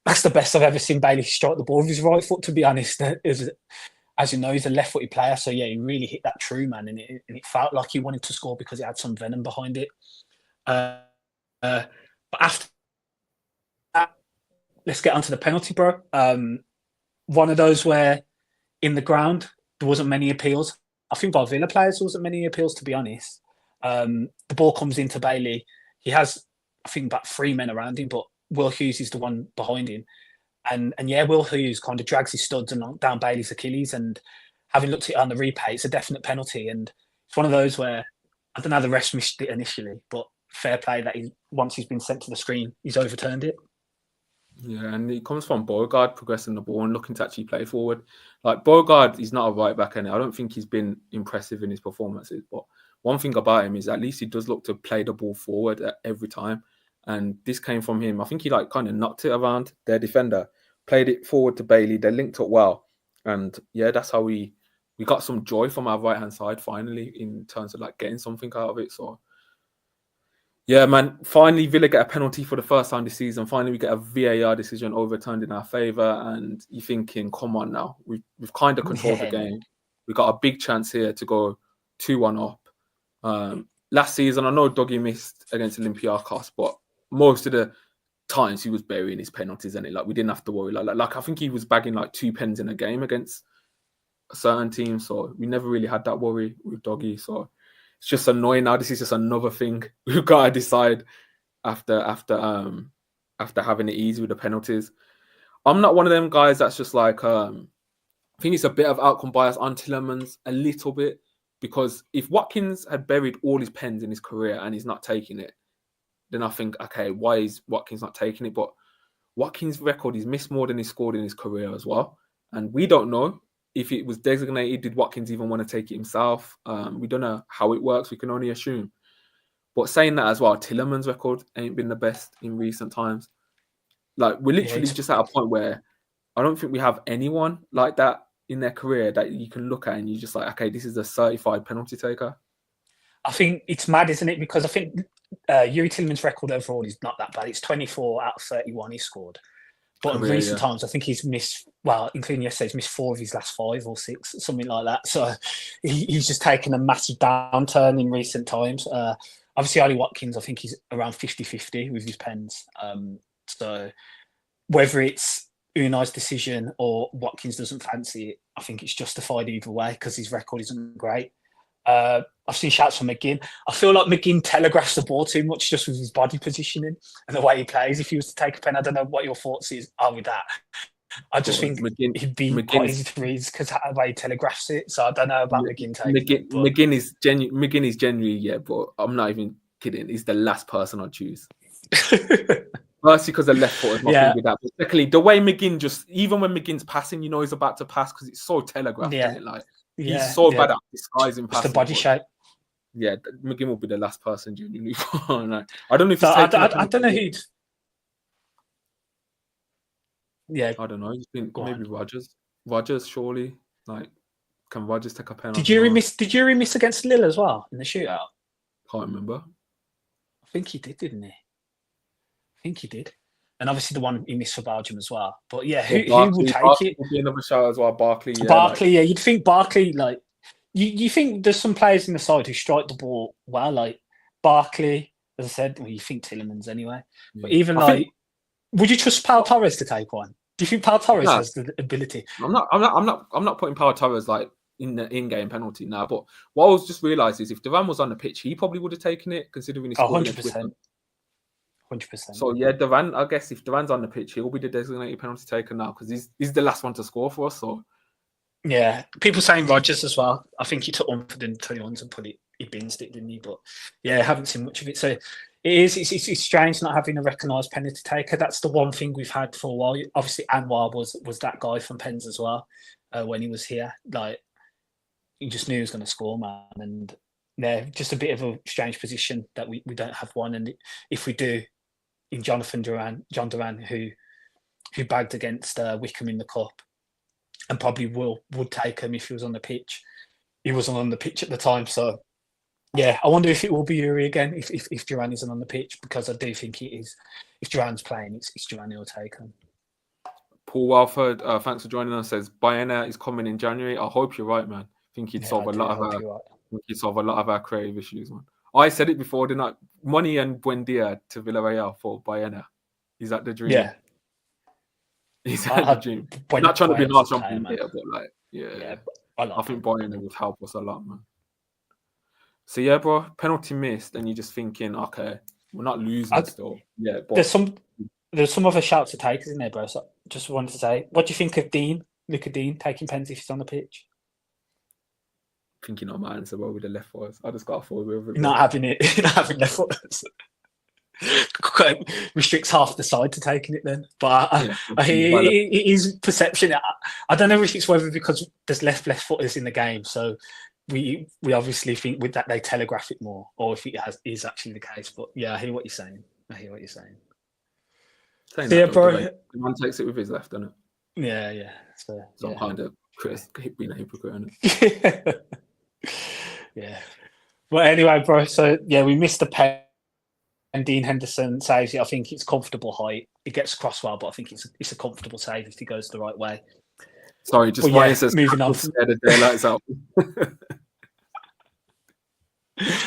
that's the best I've ever seen Bailey strike the ball with his right foot, to be honest. As you know, he's a left-footed player, so yeah, he really hit that true, man, and it felt like he wanted to score because it had some venom behind it. But after that, let's get onto the penalty, bro. One of those where in the ground there wasn't many appeals. I think by Villa players there wasn't many appeals, to be honest. The ball comes into Bailey. He has, I think, about 3 men around him, but Will Hughes is the one behind him. And yeah, Will Hughes kind of drags his studs down Bailey's Achilles, and having looked at it on the replay, it's a definite penalty. And it's one of those where, I don't know how the rest missed it initially, but fair play that once he's been sent to the screen, he's overturned it. Yeah, and it comes from Beauregard progressing the ball and looking to actually play forward. Like, Beauregard, he's not a right back, and I don't think he's been impressive in his performances. But one thing about him is at least he does look to play the ball forward at every time. And this came from him. I think he kind of knocked it around their defender, played it forward to Bailey. They linked up well. And yeah, that's how we got some joy from our right-hand side finally in terms of like getting something out of it. So yeah, man, finally Villa get a penalty for the first time this season. Finally we get a VAR decision overturned in our favour. And you're thinking, come on now, we've kind of controlled the game. We got a big chance here to go 2-1 up. Last season, I know Dougie missed against Olympiacos, but most of the times he was burying his penalties, and we didn't have to worry. Like I think he was bagging like 2 pens in a game against a certain team, so we never really had that worry with Dougie. So it's just annoying now. This is just another thing we've got to decide after having it easy with the penalties. I'm not one of them guys that's just like I think it's a bit of outcome bias on Tielemans a little bit, because if Watkins had buried all his pens in his career and he's not taking it, then I think, okay, why is Watkins not taking it? But Watkins' record, he's missed more than he scored in his career as well. And we don't know if it was designated. Did Watkins even want to take it himself? We don't know how it works. We can only assume. But saying that as well, Tielemans' record ain't been the best in recent times. Like, we're literally just at a point where I don't think we have anyone like that in their career that you can look at and you're just like, okay, this is a certified penalty taker. I think it's mad, isn't it? Because I think Yuri Tielemans' record overall is not that bad. It's 24 out of 31 he scored. But in recent times, I think he's missed, well, including yesterday, he's missed 4 of his last 5 or 6, something like that. So he's just taken a massive downturn in recent times. Obviously, Ollie Watkins, I think he's around 50-50 with his pens. So whether it's Unai's decision or Watkins doesn't fancy it, I think it's justified either way because his record isn't great. I've seen shouts from McGinn. I feel like McGinn telegraphs the ball too much just with his body positioning and the way he plays. If he was to take a pen, I don't know what your thoughts are with that. I just think he'd be quite easy to read because of the way he telegraphs it. So I don't know about McGinn taking it. But... McGinn is genuinely, yeah, but I'm not even kidding. He's the last person I'd choose. Firstly, because the left foot is my thing with that. But secondly, the way McGinn even when McGinn's passing, you know he's about to pass because it's so telegraphed, isn't it? Like he's so bad at disguising passing. Just the body shape. Yeah, McGinn will be the last person genuinely. I don't know if so I don't know who'd. Yeah, I don't know. You think maybe Rodgers? Rodgers, surely. Like, can Rodgers take a pen? Did you miss against Lille as well in the shootout? Can't remember. I think he did, didn't he? I think he did. And obviously the one he missed for Belgium as well. But yeah, who would take it? Would be another shout as well. Barkley. Yeah, Barkley, you'd think Barkley, like, you think there's some players in the side who strike the ball well, like Barkley, as I said. Well, you think Tielemans anyway. Yeah. But even would you trust Pau Torres to take one? Do you think Pau Torres has the ability? I'm not putting Pau Torres like in the in-game penalty now. But what I was just realised is if Duran was on the pitch, he probably would have taken it, considering he's 100%. 100%. So yeah, Duran. I guess if Duran's on the pitch, he'll be the designated penalty taker now because he's the last one to score for us. So yeah, people saying Rodgers as well. I think he took one for the 21s and he binsed it, didn't he? But yeah, I haven't seen much of it. So it's strange not having a recognised penalty taker. That's the one thing we've had for a while. Obviously, Anwar was that guy from Pens as well when he was here. Like, you just knew he was going to score, man. And yeah, just a bit of a strange position that we don't have one. And if we do, in John Duran, who bagged against Wickham in the cup, and probably would take him if he was on the pitch. He wasn't on the pitch at the time, so yeah, I wonder if it will be Yuri again if Duran isn't on the pitch, because I do think it is. If Duran's playing, it's Duran who'll take him. Paul Walford, thanks for joining us. Says Bayana is coming in January. I hope you're right, man. I think he'd solve a lot of our creative issues, man. I said it before, didn't I? Money and Buendia to Villarreal for Bayana. Is that the dream? Yeah. Is that the dream? I'm not trying to be nice on Buendia, but like, yeah. I think Bayana would help us a lot, man. So yeah, bro, penalty missed, and you're just thinking, okay, we're not losing still. Yeah, but there's some other shouts to take, isn't there, bro? So just wanted to say, what do you think of Luca Dean taking pens if he's on the pitch? Thinking on my answer, bro, with the left foot. I just got forward with it. Not having left foot. Restricts half the side to taking it then. But it is perception. I don't know if it's whether because there's left footers in the game, so we obviously think with that they telegraph it more, or if it is actually the case. But yeah, I hear what you're saying. Yeah, bro. Man takes it with his left, doesn't it? Yeah. So I'm kind of being a hypocrite, isn't it? Yeah. Well, anyway, bro. So yeah, we missed the pen. And Dean Henderson saves it. I think it's comfortable height. It gets across well, but I think it's a comfortable save if he goes the right way. Sorry, just why it says moving on. Scared of daylights out.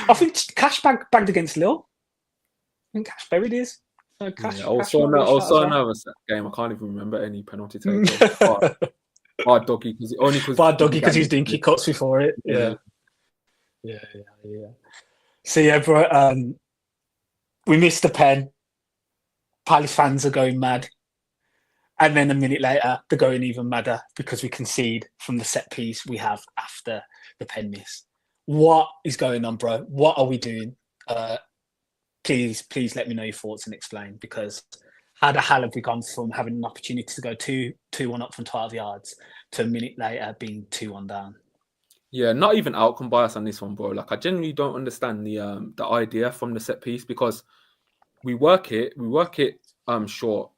I think Cash bagged against Lille. I think Cash buried his. Also another game. I can't even remember any penalty takes. Bad doggy because he was doing kick cuts before it. Yeah. So yeah, bro. We missed the pen. Palace fans are going mad. And then a minute later, they're going even madder because we concede from the set piece we have after the pen miss. What is going on, bro? What are we doing? Please let me know your thoughts and explain, because how the hell have we gone from having an opportunity to go 2-1 up from 12 yards to a minute later being 2-1 down? Yeah, not even outcome bias on this one, bro. Like, I genuinely don't understand the idea from the set piece, because we work it short,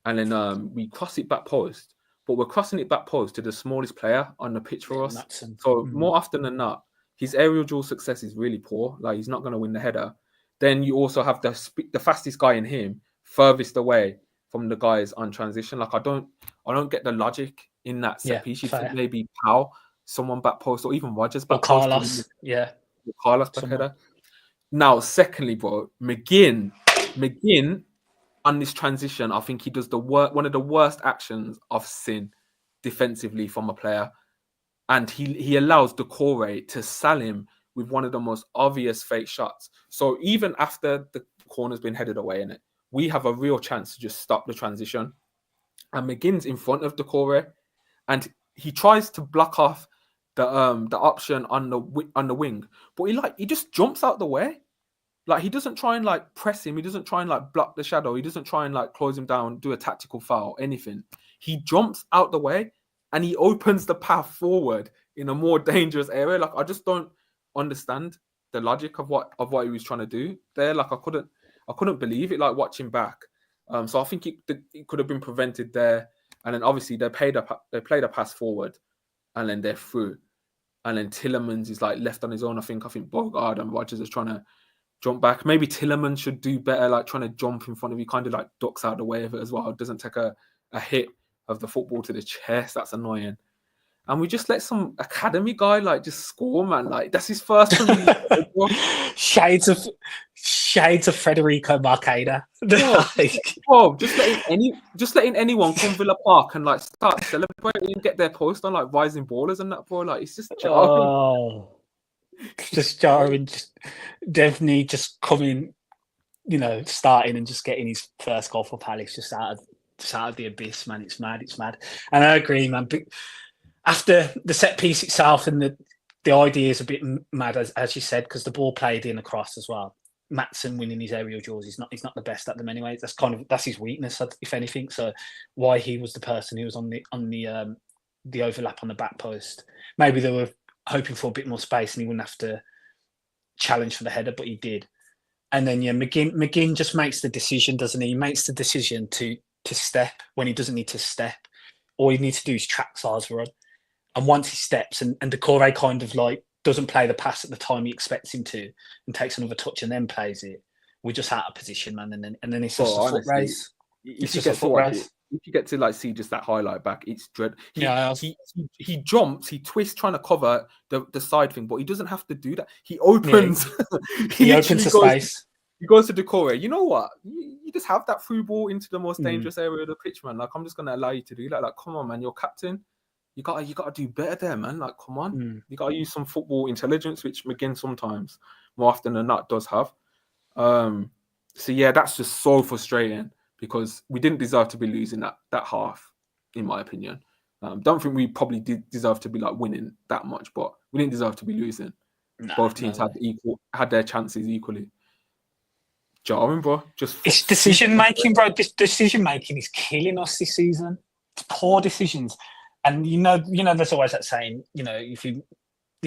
and then we cross it back post, but we're crossing it back post to the smallest player on the pitch for us. So more often than not, his aerial duel success is really poor. Like, he's not going to win the header. Then you also have the fastest guy in him furthest away from the guys on transition. Like, I don't get the logic in that set piece. You think maybe Powell, someone back post, or even Rodgers back post. Carlos back header. Now, secondly, bro, McGinn on this transition, I think he does one of the worst actions I've seen defensively from a player, and he allows Decore to sell him with one of the most obvious fake shots. So even after the corner's been headed away in it, we have a real chance to just stop the transition. And McGinn's in front of Decore, and he tries to block off the option on the wing, but he just jumps out the way. Like, he doesn't try and like press him. He doesn't try and like block the shadow. He doesn't try and like close him down, do a tactical foul, anything. He jumps out the way and he opens the path forward in a more dangerous area. Like, I just don't understand the logic of what he was trying to do there. Like, I couldn't believe it. Like, watching back. So I think it could have been prevented there. And then obviously they played a pass forward, and then they're through. And then Tielemans is like left on his own. I think Bogard and Rodgers is trying to jump back. Maybe Tielemans should do better, like trying to jump in front of you, kind of like ducks out the way of it as well. It doesn't take a hit of the football to the chest. That's annoying. And we just let some academy guy like just score, man. Like, that's his first Premier League. Shades of Federico Marqueda. Just letting anyone come Villa Park and like start celebrating and get their post on like rising ballers and that, bro. Like, it's just jarring. Oh, just jarring. Just definitely just coming, starting and just getting his first goal for Palace just out of the abyss, man. It's mad. And I agree, man. But after the set piece itself and the idea is a bit mad, as you said, because the ball played in across as well. Maatsen winning his aerial duels, he's not the best at them anyway. That's his weakness, if anything. So why he was the person who was on the overlap on the back post. Maybe they were hoping for a bit more space and he wouldn't have to challenge for the header, but he did. And then McGinn just makes the decision, doesn't he? He makes the decision to step when he doesn't need to step. All he needs to do is track Sar's run. And once he steps and Decore kind of like doesn't play the pass at the time he expects him to and takes another touch and then plays it, we're just out of position, man. And then it's just a foot race. If you get to like see just that highlight back, it's dread. He jumps, he twists trying to cover the side thing, but he doesn't have to do that. He opens. He opens the space. He goes to Decore. You know what? You just have that through ball into the most dangerous area of the pitch, man. Like, I'm just gonna allow you to do that. Like, come on, man. You're captain. You gotta do better there, man. Like, come on. You gotta use some football intelligence, which McGinn sometimes, more often than not, does have. So yeah, that's just so frustrating because we didn't deserve to be losing that half, in my opinion. Don't think we probably did deserve to be like winning that much, but we didn't deserve to be losing. Both teams had their chances equally. Jarring, bro. It's decision making, bro. This decision making is killing us this season. It's poor decisions. And there's always that saying, if they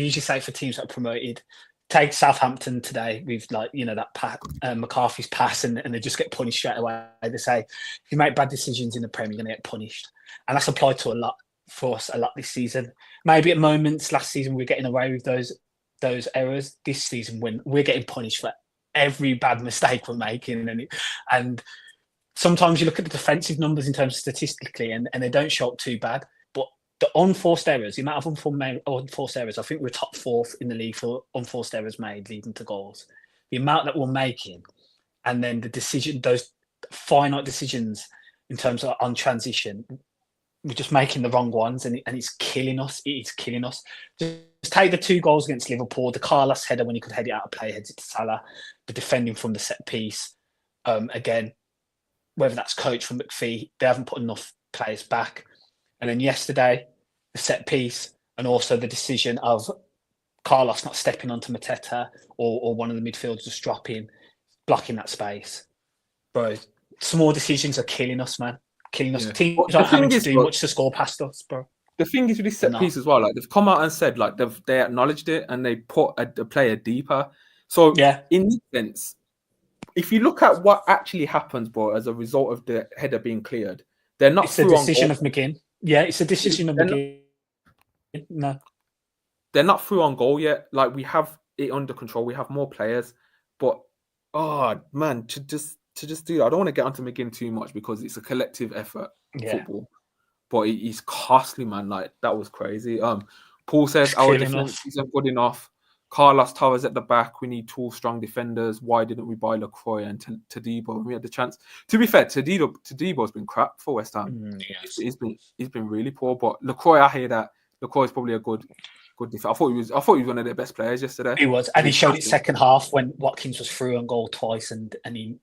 usually say for teams that are promoted, take Southampton today with that McCarthy's pass and they just get punished straight away. They say, if you make bad decisions in the Premier, you're going to get punished. And that's applied to a lot for us this season. Maybe at moments last season, we're getting away with those errors. This season, when we're getting punished for every bad mistake we're making. And sometimes you look at the defensive numbers in terms of statistically and they don't show up too bad. The unforced errors, the amount of unforced errors, I think we're top 4th in the league for unforced errors made leading to goals. The amount that we're making, and then those finite decisions in terms of on transition, we're just making the wrong ones, and it's killing us. It is killing us. Just take the 2 goals against Liverpool, the Carlos header when he could head it out of play, heads it to Salah, the defending from the set piece. Again, whether that's coach from McPhee, they haven't put enough players back. And then yesterday, the set piece and also the decision of Carlos not stepping onto Mateta or one of the midfielders just dropping, blocking that space. Bro, small decisions are killing us, man. Killing us. Yeah. Teams aren't having to do much to score past us, bro. The thing is with this set piece as well, like they've come out and said like they acknowledged it and they put a player deeper. So in this sense, if you look at what actually happens, bro, as a result of the header being cleared, they're not. It's a decision of McGinn. Yeah, it's a decision of McGinn. No, they're not through on goal yet. Like, we have it under control. We have more players, but man, to just do that. I don't want to get onto McGinn too much because it's a collective effort football, but it's costly, man. Like, that was crazy. Paul says our defense isn't good enough. Carlos Torres at the back. We need tall, strong defenders. Why didn't we buy LaCroix and Todibo? We had the chance. To be fair, Todibo's been crap for West Ham. He's been really poor. But LaCroix, I hear that LaCroix is probably a good Good defense. I thought he was one of their best players yesterday. He was, and he showed it second half when Watkins was through on goal twice, and he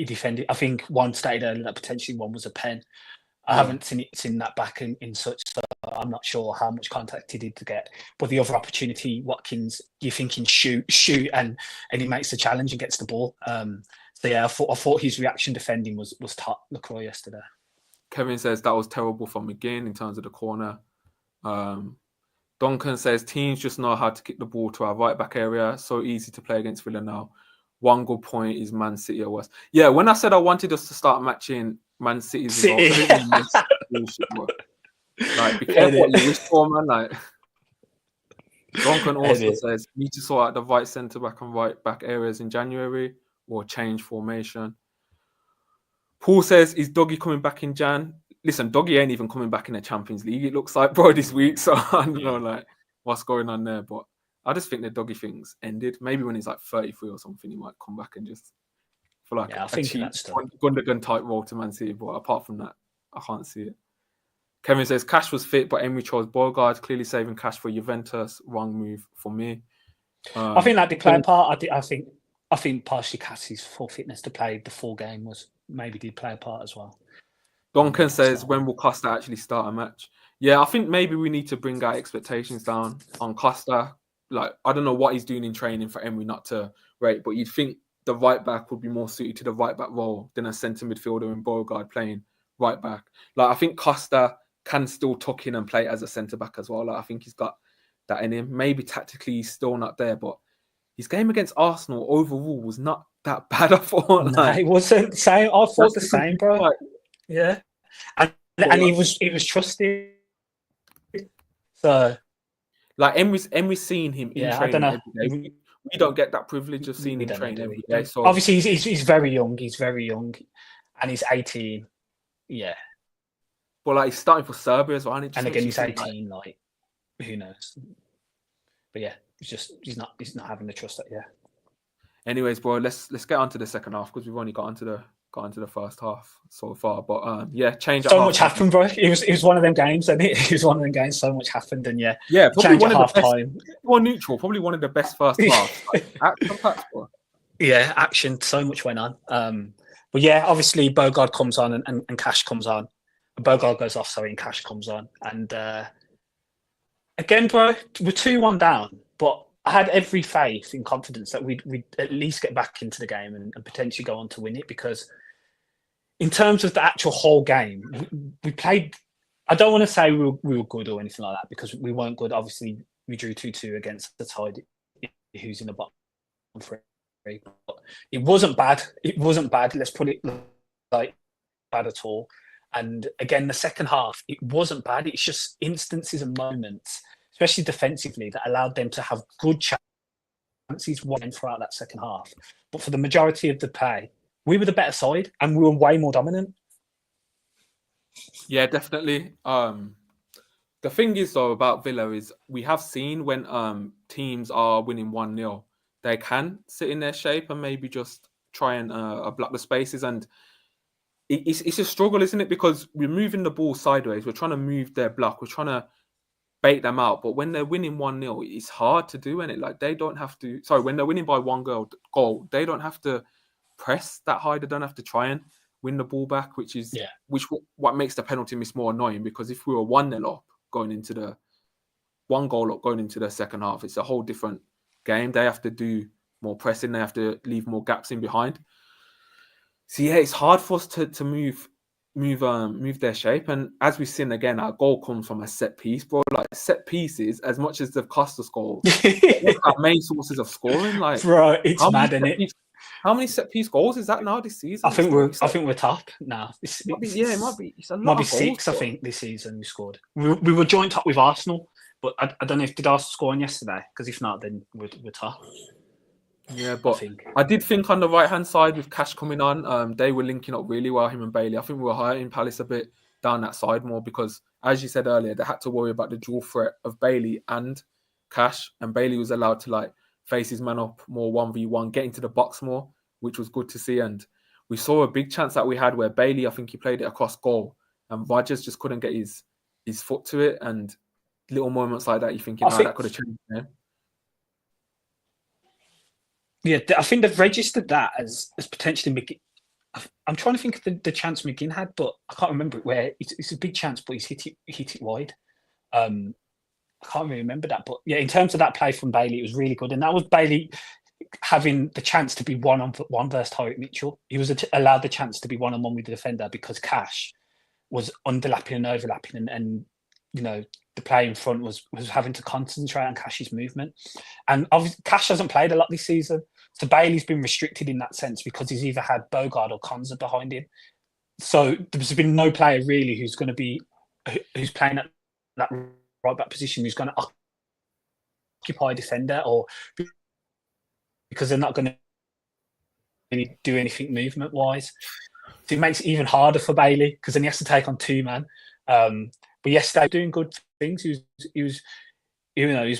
defended. I think one stated earlier that potentially one was a pen. I haven't seen that back in such, so I'm not sure how much contact he did to get. But the other opportunity, Watkins, you're thinking shoot, and he makes the challenge and gets the ball. So yeah, I thought his reaction defending was top LaCroix yesterday. Kevin says that was terrible from McGinn in terms of the corner. Duncan says teams just know how to kick the ball to our right back area. So easy to play against Villa now. One good point is Man City or worse. Yeah, when I said I wanted us to start matching Man City's results, like be careful what you wish for, man. Like Duncan also says need to sort out the right centre back and right back areas in January or change formation. Paul says, is Doggy coming back in Jan? Listen, Doggy ain't even coming back in the Champions League, it looks like, bro, this week. So I don't know like what's going on there. But I just think the Doggy thing's ended. Maybe when he's like 33 or something, he might come back and just for like a cheap Gundogan type role to Man City. But apart from that, I can't see it. Kevin says, Cash was fit, but Emery chose Bogard, clearly saving cash for Juventus. Wrong move for me. I think that did play a part. I think partially Cassie's full fitness to play the full game maybe did play a part as well. Duncan says, when will Costa actually start a match? Yeah, I think maybe we need to bring our expectations down on Costa. Like, I don't know what he's doing in training for Emery not to rate, but you'd think the right back would be more suited to the right back role than a centre midfielder in Beauregard playing right back. Like, I think Costa can still tuck in and play as a centre back as well. Like, I think he's got that in him. Maybe tactically he's still not there, but his game against Arsenal overall was not that bad. I thought. No, it wasn't the same. I thought the same, bro. Like, yeah, and he was trusted. So, like Emery's seeing him in training every day. We don't get that privilege of seeing him train every day. So obviously he's very young. He's very young, and he's 18. Yeah, but like he's starting for Serbia as well. And again, he's 18. Like who knows? But yeah, he's not having the trust that. Yeah. Anyways, bro, let's get on to the second half because we've only got into the first half so far. But yeah, change. So much happened, bro. It was one of them games, and it was one of them games. So much happened, and yeah, probably one of the time. More neutral, probably one of the best first halves. Yeah, action. So much went on. But yeah, obviously Bogard comes on and Cash comes on. Bogard goes off, and Cash comes on, and again, bro, we're 2-1 down, but I had every faith and confidence that we'd at least get back into the game and potentially go on to win it, because in terms of the actual whole game, we played. I don't want to say we were good or anything like that, because we weren't good. Obviously, we drew 2-2 against the side who's in the bottom three. But it wasn't bad. It wasn't bad. Let's put it like bad at all. And again, the second half, it wasn't bad. It's just instances and moments, especially defensively, that allowed them to have good chances throughout that second half. But for the majority of the play, we were the better side and we were way more dominant. Yeah, definitely. The thing is, though, about Villa is we have seen when teams are winning 1-0, they can sit in their shape and maybe just try and block the spaces. And it's a struggle, isn't it? Because we're moving the ball sideways. We're trying to move their block. We're trying to bait them out. But when they're winning 1-0, it's hard to do anything. Like they don't have to. Sorry, when they're winning by one goal, they don't have to press that high. They don't have to try and win the ball back, which what makes the penalty miss more annoying. Because if we were 1-0 up going into the 1 goal up going into the second half, it's a whole different game. They have to do more pressing. They have to leave more gaps in behind. So yeah, it's hard for us to move their shape. And as we've seen again, our goal comes from a set piece, bro. Like set pieces, as much as they've cost us goals, our main sources of scoring. Like, bro, it's mad, isn't it? How many set piece goals is that now this season? I think we're top now. It might be. It's a lot. Might be of goals, 6, I think, this season we scored. We were joint top with Arsenal, but I don't know if did Arsenal score on yesterday? Because if not, then we're top. Yeah, but I did think on the right-hand side with Cash coming on, they were linking up really well, him and Bailey. I think we were hurting Palace a bit down that side more because, as you said earlier, they had to worry about the dual threat of Bailey and Cash, and Bailey was allowed to like face his man up more 1v1, get into the box more, which was good to see. And we saw a big chance that we had where Bailey, I think he played it across goal, and Rodgers just couldn't get his foot to it, and little moments like that, you're thinking, that could have changed the game? Yeah, I think they've registered that as potentially McGinn. I'm trying to think of the chance McGinn had, but I can't remember it. Where it's a big chance, but he's hit it wide. I can't really remember that, but yeah, in terms of that play from Bailey, it was really good, and that was Bailey having the chance to be one-on-one versus Tyreek Mitchell. He was allowed the chance to be one-on-one with the defender because Cash was underlapping and overlapping, and you know, the player in front was having to concentrate on Cash's movement. And obviously, Cash hasn't played a lot this season, so Bailey's been restricted in that sense because he's either had Bogard or Konza behind him. So there's been no player really who's playing at that right back position who's going to occupy a defender, or because they're not going to really do anything movement wise. So it makes it even harder for Bailey because then he has to take on two man. But yesterday, doing good things. He was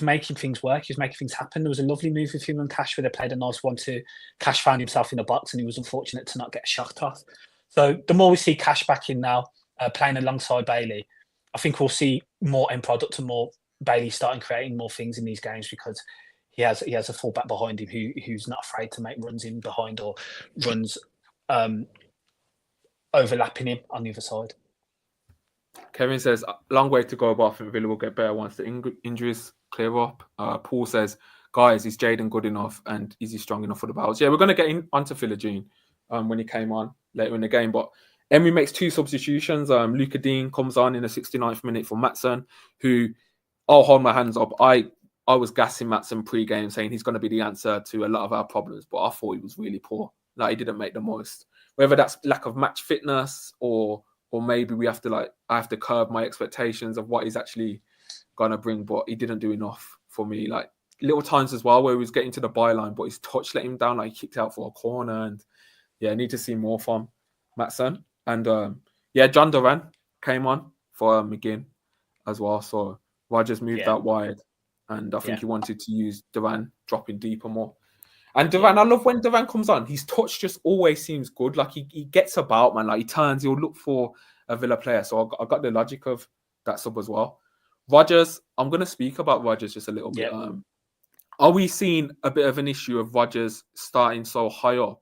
making things work. He was making things happen. There was a lovely move with him and Cash where they played a nice 1-2. Cash found himself in the box and he was unfortunate to not get a shot off. So the more we see Cash back in now, playing alongside Bailey, I think we'll see more end product and more Bailey starting creating more things in these games because he has a fullback behind him who's not afraid to make runs in behind or runs overlapping him on the other side. Kevin says, long way to go, but I think Villa will get better once the injuries clear up. Paul says, guys, is Jaden good enough and is he strong enough for the battles? Yeah, we're going to get onto Philogene when he came on later in the game. But Emery makes 2 substitutions. Luca Dean comes on in the 69th minute for Maatsen, who, I'll hold my hands up. I was gassing Maatsen pre-game saying he's going to be the answer to a lot of our problems, but I thought he was really poor. Like, he didn't make the most. Whether that's lack of match fitness or maybe I have to curb my expectations of what he's actually going to bring, but he didn't do enough for me. Like, little times as well where he was getting to the byline, but his touch let him down, like he kicked out for a corner. And yeah, I need to see more from Maatsen. And John Duran came on for McGinn as well. So Rodgers moved out wide, and I think he wanted to use Duran dropping deeper more. And Duran, I love when Duran comes on. His touch just always seems good. Like he gets about, man. Like he turns, he'll look for a Villa player. So I got the logic of that sub as well. Rodgers, I'm going to speak about Rodgers just a little bit. Are we seeing a bit of an issue of Rodgers starting so high up,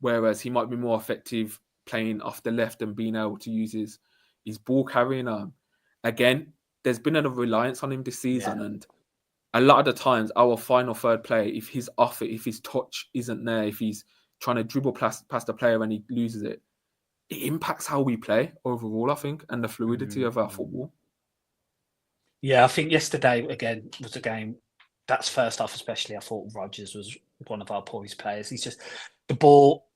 whereas he might be more effective playing off the left and being able to use his ball carrying? Again, there's been a reliance on him this season, and a lot of the times, our final third player, if he's off it, if his touch isn't there, if he's trying to dribble past the player and he loses it, it impacts how we play overall, I think, and the fluidity of our football. Yeah, I think yesterday, again, was a game, that's first half especially, I thought Rodgers was one of our poorest players. He's just, the ball,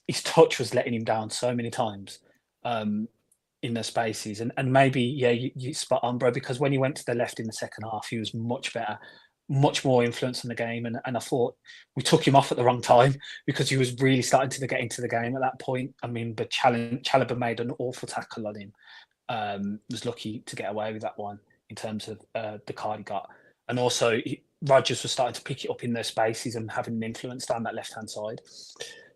his touch was letting him down so many times in the spaces. And maybe, you spot on, bro, because when he went to the left in the second half, he was much better, much more influence on the game. And I thought we took him off at the wrong time because he was really starting to get into the game at that point. I mean, but Chalobah made an awful tackle on him. Was lucky to get away with that one in terms of the card he got. And also, Rodgers was starting to pick it up in those spaces and having an influence down that left-hand side.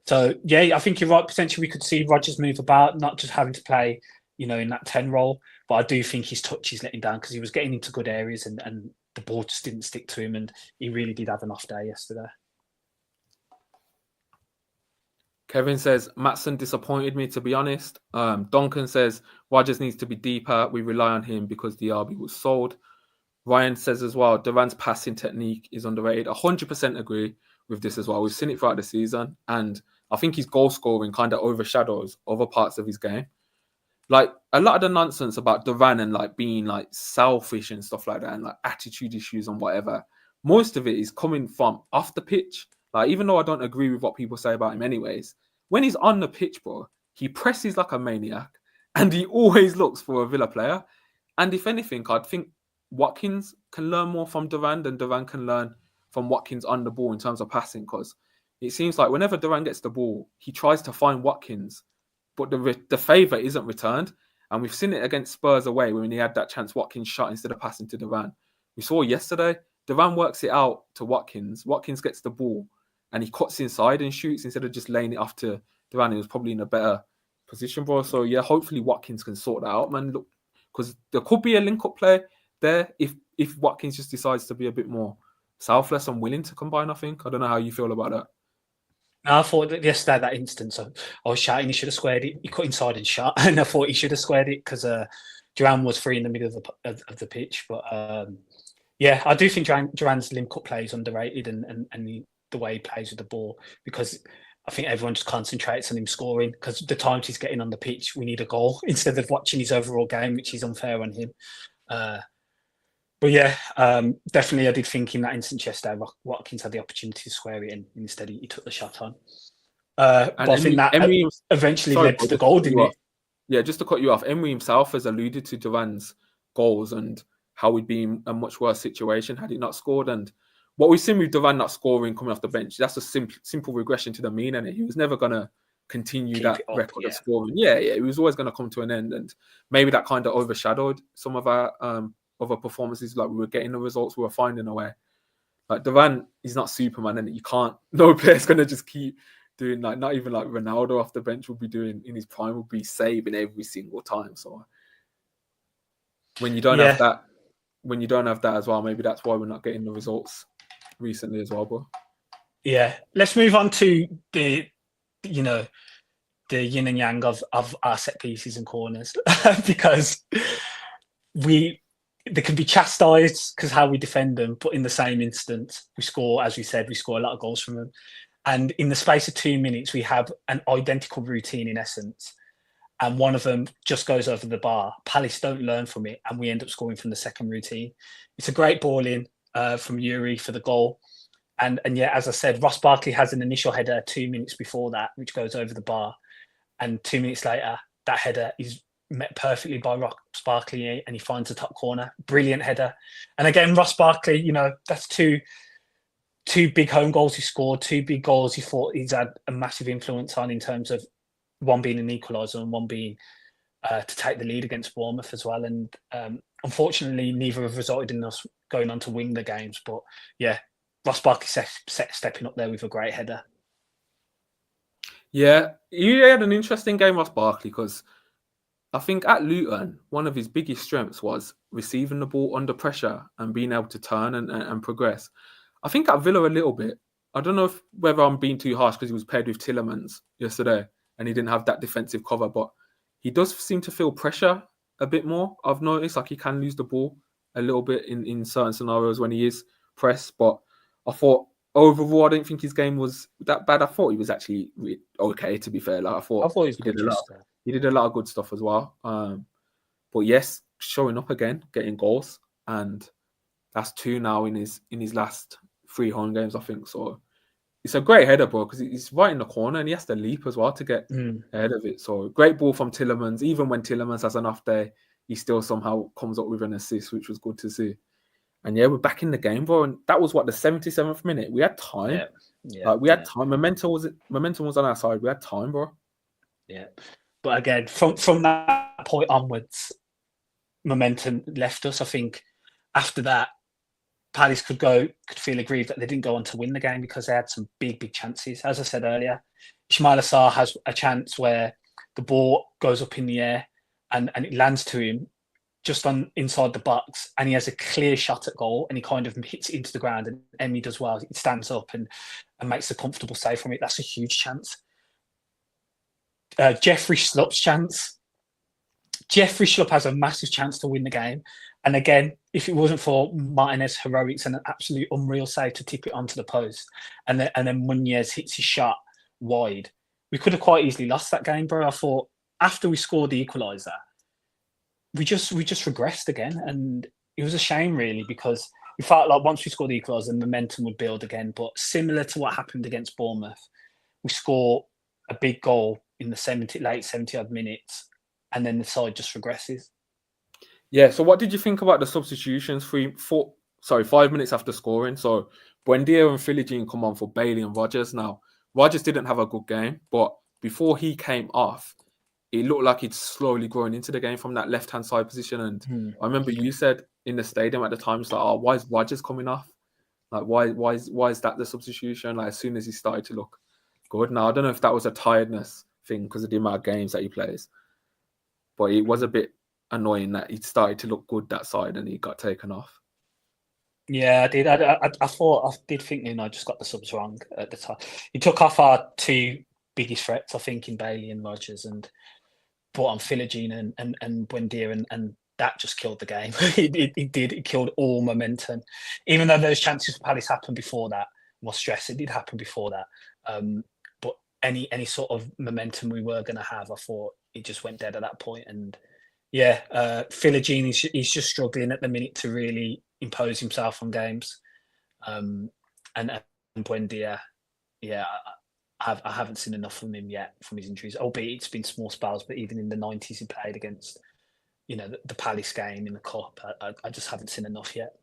So, I think you're right. Potentially, we could see Rodgers move about, not just having to play, in that 10 role. But I do think his touch is letting down because he was getting into good areas and the ball just didn't stick to him. And he really did have an off day yesterday. Kevin says, Maatsen disappointed me, to be honest. Duncan says, Rodgers needs to be deeper. We rely on him because the RB was sold. Ryan says as well, Duran's passing technique is underrated. 100% agree with this as well. We've seen it throughout the season. And I think his goal scoring kind of overshadows other parts of his game. Like, a lot of the nonsense about Duran and like being like selfish and stuff like that and like attitude issues and whatever, most of it is coming from off the pitch. Like, even though I don't agree with what people say about him anyways, when he's on the pitch, bro, he presses like a maniac and he always looks for a Villa player. And if anything, I'd think Watkins can learn more from Duran than Duran can learn from Watkins on the ball in terms of passing, because it seems like whenever Duran gets the ball, he tries to find Watkins, but the favour isn't returned. And we've seen it against Spurs away when he had that chance, Watkins shot instead of passing to Duran. We saw yesterday, Duran works it out to Watkins. Watkins gets the ball and he cuts inside and shoots instead of just laying it off to Duran. He was probably in a better position, bro. So, hopefully Watkins can sort that out, man. Look, because there could be a link-up play. there if Watkins just decides to be a bit more selfless and willing to combine. I think. I don't know how you feel about that. I thought that yesterday, that instance, I was shouting he should have squared it. He cut inside and shot, and I thought he should have squared it because Duran was free in the middle of the pitch. But yeah, I do think Duran's link-up play is underrated, and the way he plays with the ball, because I think everyone just concentrates on him scoring, because the times he's getting on the pitch, we need a goal instead of watching his overall game, which is unfair on him. But yeah, definitely I did think in that instance yesterday, Watkins had the opportunity to square it in. Instead, he took the shot on. But I think that Emery eventually led to the goal, didn't it? Yeah, just to cut you off, Emery himself has alluded to Duran's goals and how he'd be in a much worse situation had he not scored. And what we've seen with Duran not scoring coming off the bench, that's a simple regression to the mean, and he was never going to continue that record of scoring. Yeah, it was always going to come to an end, and maybe that kind of overshadowed some of our other performances. Like, we were getting the results, we were finding a way. Like, Duran, he's not Superman, and no player's going to just keep doing, like, not even like Ronaldo off the bench would be doing in his prime, would be saving every single time. So when you don't have that as well, maybe that's why we're not getting the results recently as well, bro. Yeah, let's move on to the yin and yang of our set pieces and corners, because they can be chastised because how we defend them, but in the same instance, we score, as we said, we score a lot of goals from them. And in the space of 2 minutes, we have an identical routine in essence. And one of them just goes over the bar. Palace don't learn from it, and we end up scoring from the second routine. It's a great ball in from Yuri for the goal. And yeah, as I said, Ross Barkley has an initial header 2 minutes before that, which goes over the bar. And 2 minutes later, that header is met perfectly by Ross Barkley, and he finds the top corner. Brilliant header. And again, Ross Barkley, that's two big home goals he scored, 2 big goals he thought he's had a massive influence on, in terms of one being an equaliser and one being to take the lead against Bournemouth as well. And unfortunately, neither have resulted in us going on to win the games. But yeah, Ross Barkley stepping up there with a great header. Yeah, he had an interesting game, Ross Barkley, because I think at Luton, one of his biggest strengths was receiving the ball under pressure and being able to turn and progress. I think at Villa a little bit. I don't know whether I'm being too harsh because he was paired with Tielemans yesterday and he didn't have that defensive cover, but he does seem to feel pressure a bit more. I've noticed like he can lose the ball a little bit in certain scenarios when he is pressed, but I thought overall I don't think his game was that bad. I thought he was actually okay, to be fair. Like I thought he did a lot of good stuff as well. But yes, showing up again, getting goals, and that's 2 now in his last 3 home games, I think. So it's a great header, bro, because he's right in the corner and he has to leap as well to get ahead of it. So great ball from Tielemans. Even when Tielemans has an off day, he still somehow comes up with an assist, which was good to see. And yeah, we're back in the game, bro. And that was the 77th minute. We had time. Yeah. We had time. Momentum was on our side. We had time, bro. Yeah. But again, from that point onwards, momentum left us. I think after that, Palace could feel aggrieved that they didn't go on to win the game, because they had some big chances. As I said earlier, Ismail Assar has a chance where the ball goes up in the air and it lands to him just on inside the box, and he has a clear shot at goal, and he kind of hits it into the ground, and Emery does well. He stands up and makes a comfortable save from it. That's a huge chance. Jeffrey Schlupp's chance. Jeffrey Schlupp has a massive chance to win the game. And again, if it wasn't for Martinez's heroics and an absolute unreal save to tip it onto the post, and then Muñez hits his shot wide, we could have quite easily lost that game, bro. I thought after we scored the equaliser, we just regressed again, and it was a shame really, because we felt like once we scored the equaliser, the momentum would build again. But similar to what happened against Bournemouth, we score a big goal in the late 70 odd minutes, and then the side just regresses. Yeah, so what did you think about the substitutions 5 minutes after scoring? So Buendia and Philogene come on for Bailey and Rodgers. Now, Rodgers didn't have a good game, but before he came off, it looked like he'd slowly grown into the game from that left-hand side position. And I remember you said in the stadium at the time, it's like, oh, why is Rodgers coming off? Like, why is that the substitution? Like, as soon as he started to look good. Now, I don't know if that was a tiredness thing because of the amount of games that he plays, but it was a bit annoying that he started to look good that side and he got taken off. Yeah, I did. I did think Unai just got the subs wrong at the time. He took off our two biggest threats, I think, in Bailey and Rodgers, and brought on Philogene and Buendia, and that just killed the game. It did. It killed all momentum. Even though those chances for Palace happened before that, more stress, it did happen before that. But any sort of momentum we were going to have, I thought it just went dead at that point. And yeah, Philogene, he's just struggling at the minute to really impose himself on games. And Buendia, yeah, I haven't seen enough from him yet from his injuries, albeit it's been small spells, but even in the 90s he played against, the Palace game in the Cup, I just haven't seen enough yet.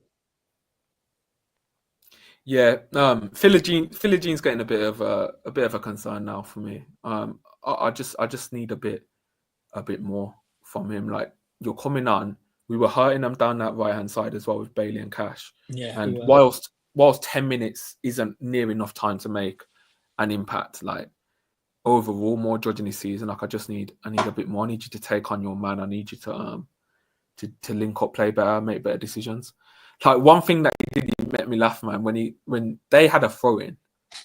Yeah, Philogene's getting a bit of a concern now for me. I just need a bit more from him. Like, you're coming on, we were hurting them down that right hand side as well with Bailey and Cash. Yeah, and whilst 10 minutes isn't near enough time to make an impact, like overall, more judging this season, like I need a bit more. I need you to take on your man. I need you to link up, play better, make better decisions. Like, one thing that he did, he made me laugh, man, when they had a throw in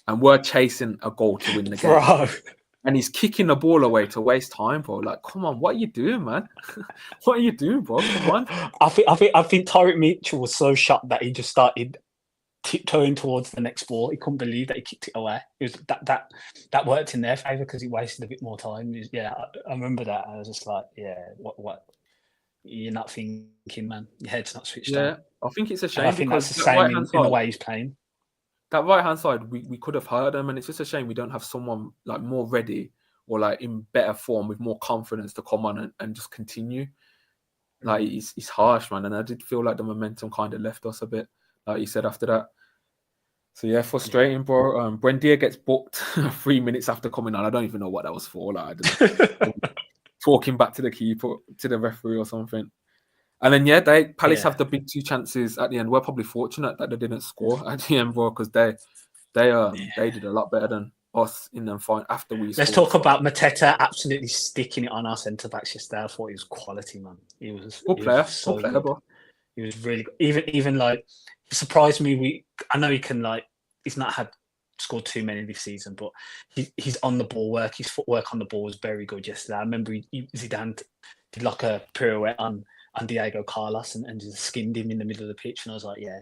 and we're chasing a goal to win the game. Bro. And he's kicking the ball away to waste time, bro. Like, come on, what are you doing, man? What are you doing, bro? Come on. I think Tyrick Mitchell was so shocked that he just started tiptoeing towards the next ball. He couldn't believe that he kicked it away. It was that worked in their favour because he wasted a bit more time. Yeah, I remember that. I was just like, yeah, what? You're not thinking, man. Your head's not switched on. Yeah, I think it's a shame. And I think that's the same in the way he's playing. That right hand side, we could have heard him, and it's just a shame we don't have someone like more ready or like in better form with more confidence to come on and just continue. Like, it's harsh, man, and I did feel like the momentum kind of left us a bit, like you said after that. So yeah, frustrating, bro. Buendia gets booked 3 minutes after coming on. I don't even know what that was for. Like, I don't know. Talking back to the keeper, to the referee or something. And then Palace have the big two chances at the end. We're probably fortunate that they didn't score at the end, bro, because they did a lot better than us in them fight after we. Let's talk about Mateta absolutely sticking it on our centre backs yesterday. I thought he was quality, man. He was good player, so good player, good. bro. He was really good. Even like, it surprised me. I know he can, like, he's not scored too many this season, but he's on the ball work. His footwork on the ball was very good yesterday. I remember Zidane did like a pirouette on Diego Carlos and just skinned him in the middle of the pitch, and I was like, yeah,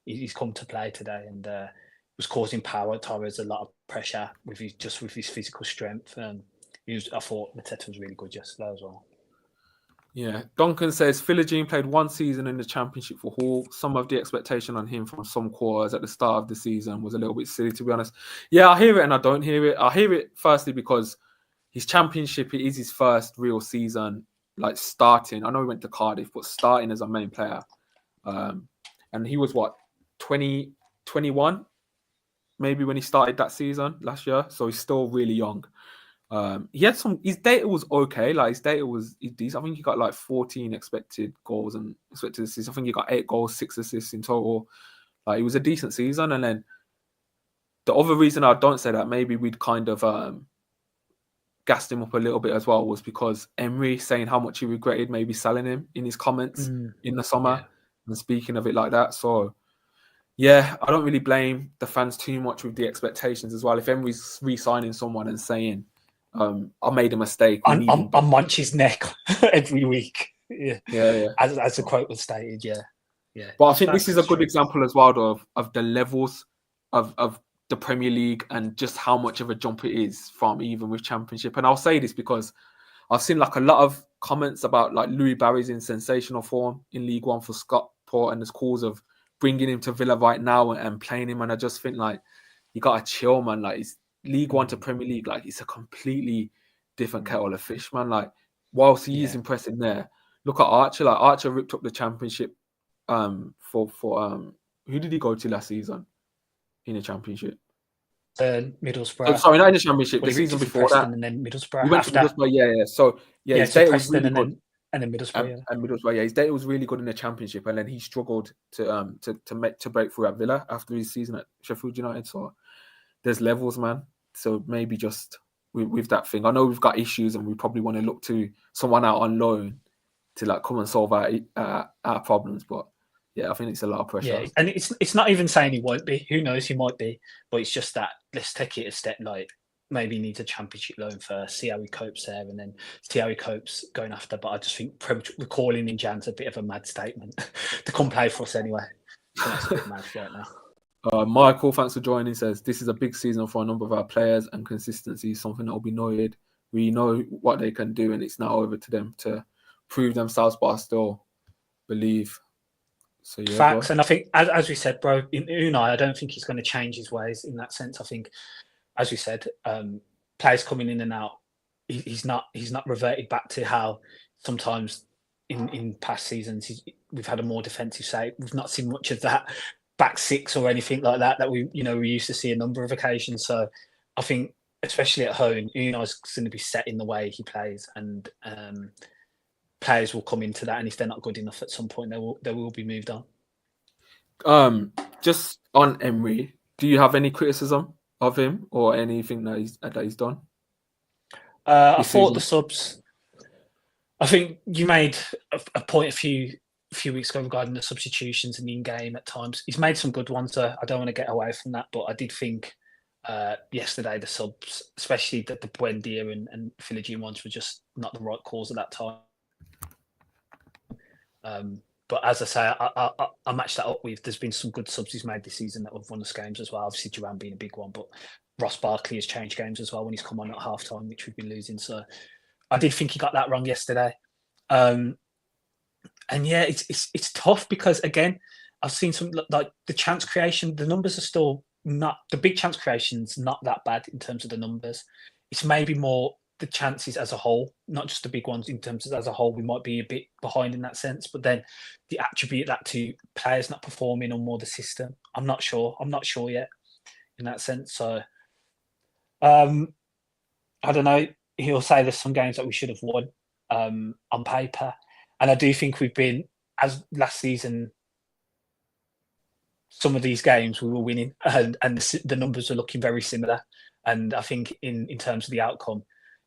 he's come to play today, and was causing Torres a lot of pressure with his physical strength. I thought Mateta was really good yesterday as well. Yeah, Duncan says Philogene played one season in the Championship for Hull. Some of the expectation on him from some quarters at the start of the season was a little bit silly, to be honest. Yeah, I hear it and I don't hear it. I hear it firstly because his Championship, it is his first real season, like starting. I know he went to Cardiff, but starting as a main player. And he was 21, maybe, when he started that season last year. So he's still really young. He had his data was okay. Like, his data was decent. I think he got like 14 expected goals and expected assists. I think he got 8 goals, 6 assists in total. Like, it was a decent season. And then the other reason I don't say that, maybe we'd kind of gassed him up a little bit as well, was because Emery saying how much he regretted maybe selling him in his comments in the summer and speaking of it like that. So yeah, I don't really blame the fans too much with the expectations as well. If Emery's re-signing someone and saying, I made a mistake. On Munch's neck every week. Yeah. As the quote was stated, yeah. But I think this is a good example as well of the levels of the Premier League and just how much of a jump it is from even with Championship. And I'll say this because I've seen like a lot of comments about like Louis Barry's in sensational form in League One for Stockport, and there's calls of bringing him to Villa right now and playing him. And I just think, like, you got to chill, man. Like, it's League One to Premier League, like, it's a completely different kettle of fish, man. Like, whilst he is impressive there, look at Archer. Like, Archer ripped up the Championship for who did he go to last season in the Championship? Middlesbrough. Sorry, not in the Championship. The season before that, and then Middlesbrough. He went to Middlesbrough, yeah. So his data was really good. And then Middlesbrough, and Middlesbrough, his data was really good in the Championship, and then he struggled to break through at Villa after his season at Sheffield United. So there's levels, man. So maybe just with that thing, I know we've got issues, and we probably want to look to someone out on loan to like come and solve our problems. But yeah, I think it's a lot of pressure. Yeah, and it's not even saying he won't be. Who knows? He might be, but it's just that let's take it a step. Like maybe he needs a championship loan first, see how he copes there, and then see how he copes going after. But I just think recalling in Jan's a bit of a mad statement to come play for us anyway. So that's a bit mad right now. Michael, thanks for joining. Says this is a big season for a number of our players, and consistency is something that will be noted. We know what they can do, and it's now over to them to prove themselves. But I still believe. So yeah, facts, bro. and I think as we said, bro, in Unai, I don't think he's going to change his ways in that sense. I think, as we said, players coming in and out, he's not reverted back to how sometimes in past seasons we've had a more defensive side. We've not seen much of that back six or anything like that we used to see a number of occasions. So I think, especially at home, Unai's going to be set in the way he plays, and players will come into that, and if they're not good enough at some point, they will be moved on. Just on Emery, do you have any criticism of him or anything that he's done? I thought the subs. I think you made a point a few weeks ago regarding the substitutions and the in-game at times. He's made some good ones. I don't want to get away from that, but I did think yesterday the subs, especially the Buendia and Philogene ones, were just not the right calls at that time. But as I say, I matched that up with, there's been some good subs he's made this season that have won us games as well. Obviously, Duran being a big one, but Ross Barkley has changed games as well when he's come on at half-time, which we've been losing. So I did think he got that wrong yesterday. And yeah, it's tough because, again, I've seen some, like the chance creation, the numbers are still not, the big chance creation's not that bad in terms of the numbers. It's maybe more the chances as a whole, not just the big ones. In terms of as a whole, we might be a bit behind in that sense, but then the attribute that to players not performing or more the system, I'm not sure yet in that sense. So I don't know, he'll say there's some games that we should have won on paper, and I do think we've been, as last season, some of these games we were winning, and the numbers are looking very similar, and I think in terms of the outcome,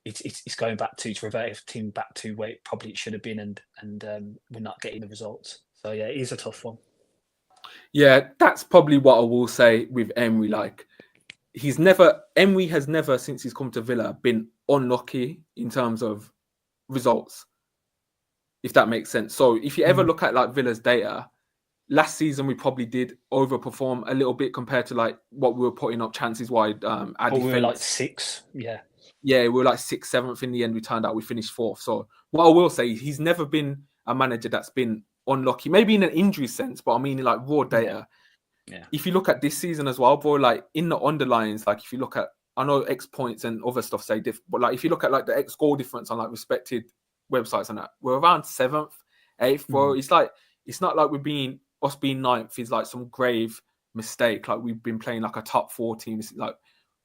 it's going back to revert the team back to where it should have been, and we're not getting the results. So yeah, it is a tough one. Yeah, that's probably what I will say with Emery. Like, Emery has never, since he's come to Villa, been unlucky in terms of results, if that makes sense. So if you ever look at like Villa's data, last season we probably did overperform a little bit compared to like what we were putting up chances wide. We were like 6, yeah. Yeah, we were like 6th, 7th. In the end, we turned out we finished 4th. So what I will say, he's never been a manager that's been unlucky, maybe in an injury sense, but I mean like raw data. Yeah. If you look at this season as well, bro, like in the underlines, like if you look at, I know X points and other stuff say different, but like if you look at like the X goal difference on like respected websites and that, we're around 7th, 8th, bro. It's like, it's not like us being 9th is like some grave mistake. Like we've been playing like a top 4 team. It's like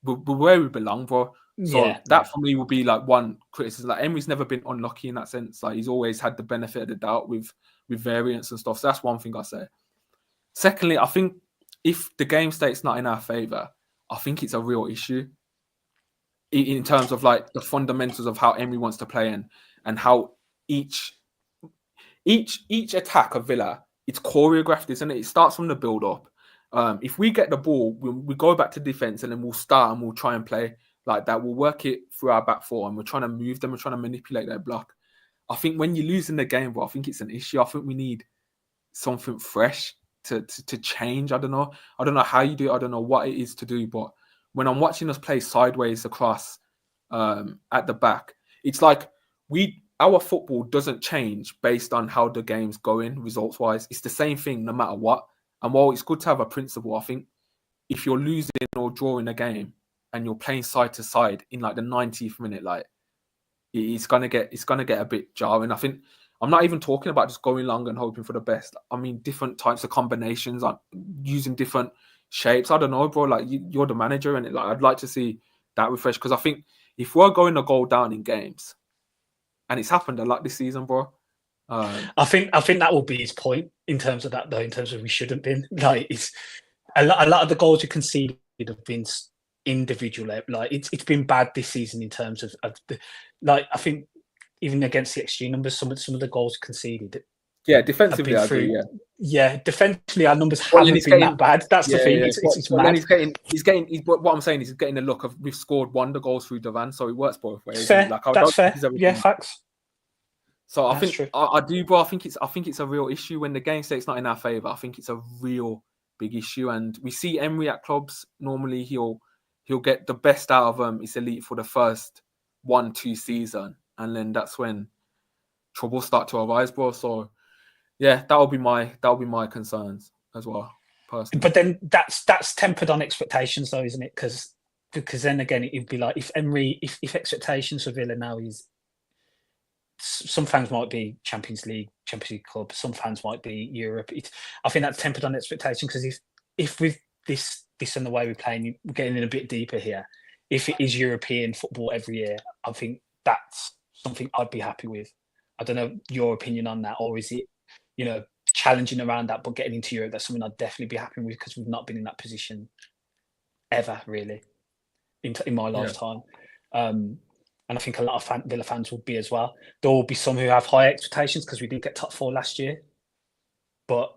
we're where we belong, bro. So that for me will be like one criticism. Like Emery's never been unlucky in that sense. Like he's always had the benefit of the doubt with variance and stuff. So that's one thing I say. Secondly, I think if the game state's not in our favour, I think it's a real issue in terms of like the fundamentals of how Emery wants to play and how each attack of Villa, it's choreographed, isn't it? It starts from the build up. If we get the ball, we go back to defence and then we'll start and we'll try and play like that. We'll work it through our back four and we're trying to move them. We're trying to manipulate their block. I think when you're losing the game, bro, I think it's an issue. I think we need something fresh to change. I don't know how you do it. I don't know what it is to do. But when I'm watching us play sideways across at the back, it's like our football doesn't change based on how the game's going results-wise. It's the same thing no matter what. And while it's good to have a principle, I think if you're losing or drawing a game and you're playing side to side in like the 90th minute, like it's gonna get a bit jarring. I think I'm not even talking about just going long and hoping for the best. I mean, different types of combinations, like using different shapes. I don't know, bro. Like you're the manager, and like I'd like to see that refresh, because I think if we're going a goal down in games, and it's happened a lot this season, bro. I think that will be his point in terms of that, though. In terms of we shouldn't been like it's a lot of the goals you conceded have been individual. Like it's been bad this season in terms of the, like I think even against the XG numbers, some of the goals conceded Yeah, have defensively, been I agree. through. Yeah, Defensively, our numbers Well, then haven't he's been getting that bad. That's the thing. It's But then mad. what I'm saying is he's getting a look of we've scored wonder goals through Devan, so it works both ways. Fair. Like I That's don't think fair. he's everything. Yeah, facts. So I That's think true. I do, bro. I think it's a real issue when the game state's not in our favour. I think it's a real big issue, and we see Emery at clubs. Normally, he'll get the best out of his elite for the first 1-2 season, and then that's when trouble start to arise, bro. So yeah, that'll be my concerns as well, personally. But then that's tempered on expectations, though, isn't it? Because then again, it'd be like if Emery, if expectations for Villa now is, some fans might be Champions League club, some fans might be Europe. I think that's tempered on expectation, because if with this and the way we're playing, we're getting in a bit deeper here. If it is European football every year, I think that's something I'd be happy with. I don't know your opinion on that, or is it, challenging around that, but getting into Europe, that's something I'd definitely be happy with, because we've not been in that position ever, really, in my lifetime. And I think a lot of Villa fans would be as well. There will be some who have high expectations because we did get top 4 last year. But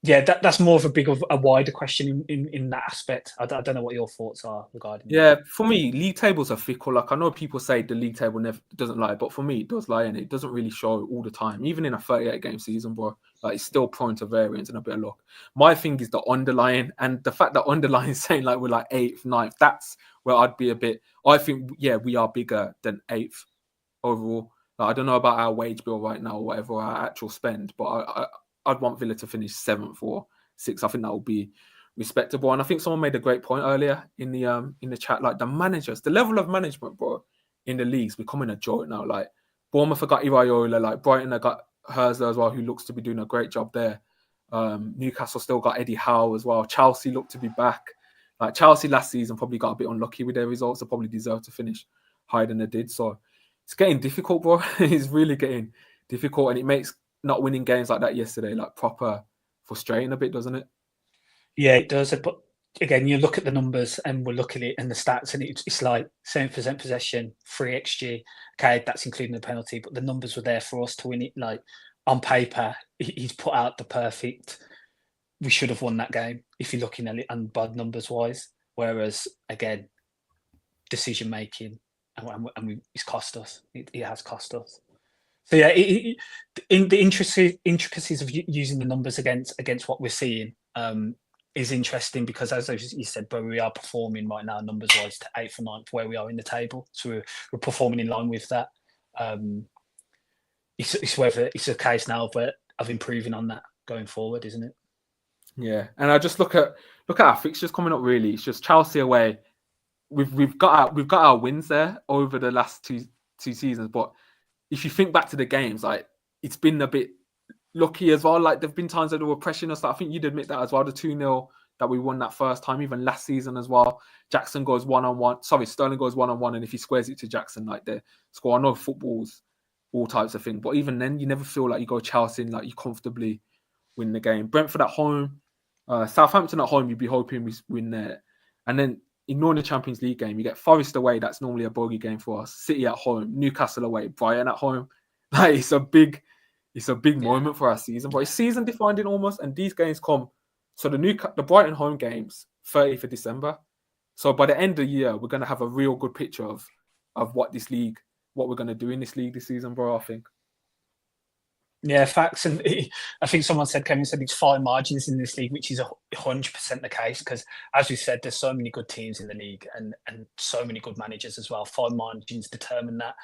yeah, that's more of a wider question in that aspect. I don't know what your thoughts are regarding that. For me, league tables are fickle. Like I know people say the league table never doesn't lie, but for me, it does lie, and it doesn't really show all the time. Even in a 38-game season, bro, like it's still prone to variance and a bit of luck. My thing is the underlying, and the fact that underlying saying like we're like 8th, 9th, that's where I'd be a bit. I think we are bigger than 8th overall. Like, I don't know about our wage bill right now or whatever our actual spend, but I'd want Villa to finish 7th or 6th. I think that would be respectable. And I think someone made a great point earlier in the chat. Like the managers, the level of management, bro, in the league's becoming a joke now. Like Bournemouth have got Iraola, like Brighton have got Herzler as well, who looks to be doing a great job there. Newcastle still got Eddie Howe as well. Chelsea look to be back. Like Chelsea last season probably got a bit unlucky with their results. They probably deserve to finish higher than they did. So it's getting difficult, bro. It's really getting difficult, and it makes not winning games like that yesterday like proper frustrating a bit, doesn't it? Yeah, it does. But again, you look at the numbers and we'll look at it in the stats, and it's like 7% possession, 3 XG. Okay, that's including the penalty, but the numbers were there for us to win it. Like on paper, he's put out the perfect. We should have won that game if you're looking at it and bad numbers wise. Whereas again, decision making and it's cost us. It has cost us. So yeah, in the intricacies of using the numbers against what we're seeing is interesting, because as you said, bro, we are performing right now numbers wise to 8th or 9th where we are in the table. So we're performing in line with that. It's whether it's a case now of improving on that going forward, isn't it? Yeah, and I just look at our fixtures coming up. Really, it's just Chelsea away. We've got our wins there over the last two seasons, but if you think back to the games, like it's been a bit lucky as well. Like there've been times that they were pressuring us. I think you'd admit that as well. The 2-0 that we won that first time, even last season as well. Jackson goes one-on-one. Sorry, Sterling goes one-on-one, and if he squares it to Jackson, like they score. I know football's all types of things, but even then, you never feel like you go Chelsea and like you comfortably win the game. Brentford at home, Southampton at home, you'd be hoping we win there, and then ignoring the Champions League game, you get Forest away. That's normally a bogey game for us. City at home, Newcastle away, Brighton at home. Like it's a big moment for our season, but it's season defining almost. And these games come. So the Brighton home games, 30th of December. So by the end of the year, we're gonna have a real good picture of what we're gonna do in this league this season, bro. I think. Yeah, facts. And I think Kevin said it's fine margins in this league, which is 100% the case, because as we said, there's so many good teams in the league and so many good managers as well. Fine margins determine that.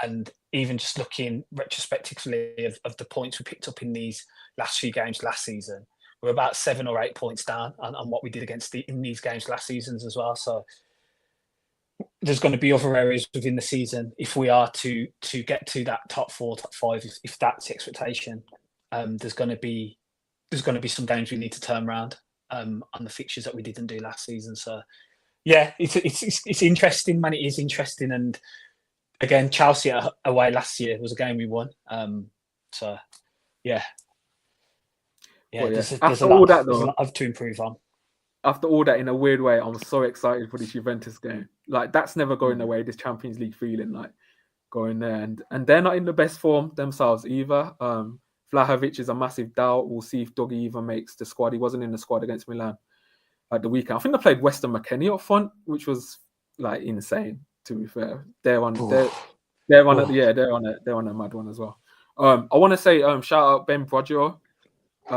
And even just looking retrospectively of the points we picked up in these last few games last season, we're about 7 or 8 points down on what we did in these games last seasons as well. So there's going to be other areas within the season if we are to get to that top 4, top 5. If that's the expectation, there's going to be some games we need to turn around on the fixtures that we didn't do last season. So yeah, it's interesting, man. It is interesting, and again, Chelsea away last year was a game we won. So yeah, there's a lot to improve on. After all that, in a weird way, I'm so excited for this Juventus game. Like that's never going away. This Champions League feeling, like going there, and they're not in the best form themselves either. Vlahovic is a massive doubt. We'll see if Dougie even makes the squad. He wasn't in the squad against Milan at the weekend. I think they played Weston McKennie up front, which was like insane. To be fair, they're on a mad one as well. I want to say shout out Ben Broggio,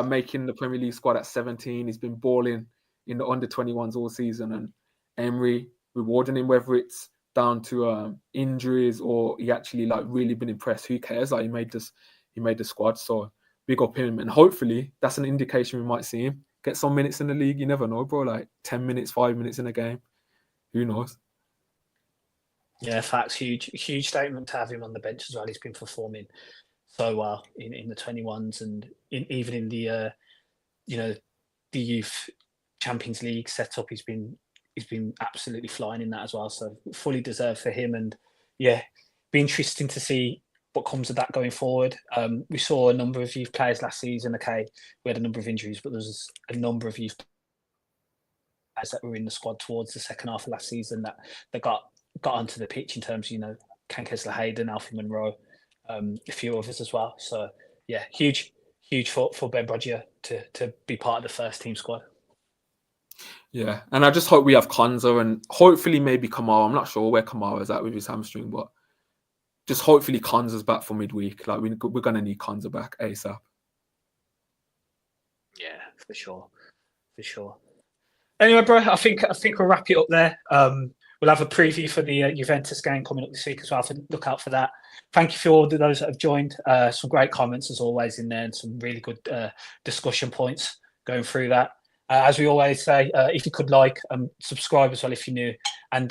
making the Premier League squad at 17. He's been balling in the under 21s all season, and Emery rewarding him, whether it's down to injuries or he actually like really been impressed. Who cares? Like he made the squad, so big up him, and hopefully that's an indication we might see him get some minutes in the league. You never know, bro. Like 10 minutes, 5 minutes in a game, who knows? Yeah, facts. Huge statement to have him on the bench as well. He's been performing so well in the 21s and even in the the youth Champions League setup. He's been absolutely flying in that as well. So fully deserved for him. And yeah, be interesting to see what comes of that going forward. We saw a number of youth players last season. Okay, we had a number of injuries, but there was a number of youth players that were in the squad towards the second half of last season that got onto the pitch in terms of, Ken Kessler-Hayden, Alfie Monroe, a few others as well. So yeah, huge for Ben Broggio to be part of the first team squad. Yeah, and I just hope we have Konza and hopefully maybe Kamara. I'm not sure where Kamara is at with his hamstring, but just hopefully Konza's back for midweek. Like we're going to need Konza back ASAP. Yeah, for sure. Anyway, bro, I think we'll wrap it up there. We'll have a preview for the Juventus game coming up this week as well. So look out for that. Thank you for all those that have joined. Some great comments as always in there, and some really good discussion points going through that. As we always say, if you could subscribe as well if you're new, and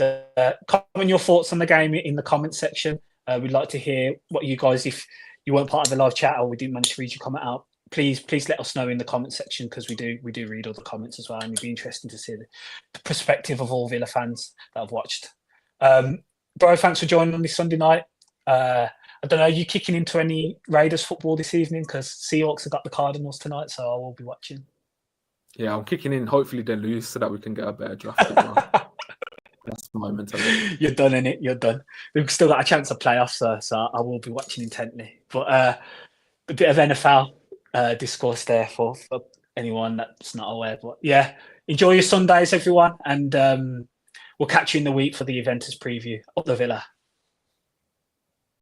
comment your thoughts on the game in the comment section. We'd like to hear what you guys, if you weren't part of the live chat or we didn't manage to read your comment out, please let us know in the comment section, because we do read all the comments as well, and it'd be interesting to see the perspective of all Villa fans that have watched. Bro, thanks for joining on this Sunday night. I don't know, are you kicking into any Raiders football this evening? Because Seahawks have got the Cardinals tonight, so I will be watching. Yeah, I'm kicking in. Hopefully they lose so that we can get a better draft. That's my mentality. You're done, innit? You're done. We've still got a chance of playoffs, so I will be watching intently. But a bit of NFL discourse there for anyone that's not aware. But yeah, enjoy your Sundays, everyone, and we'll catch you in the week for the Juventus preview. Up the Villa.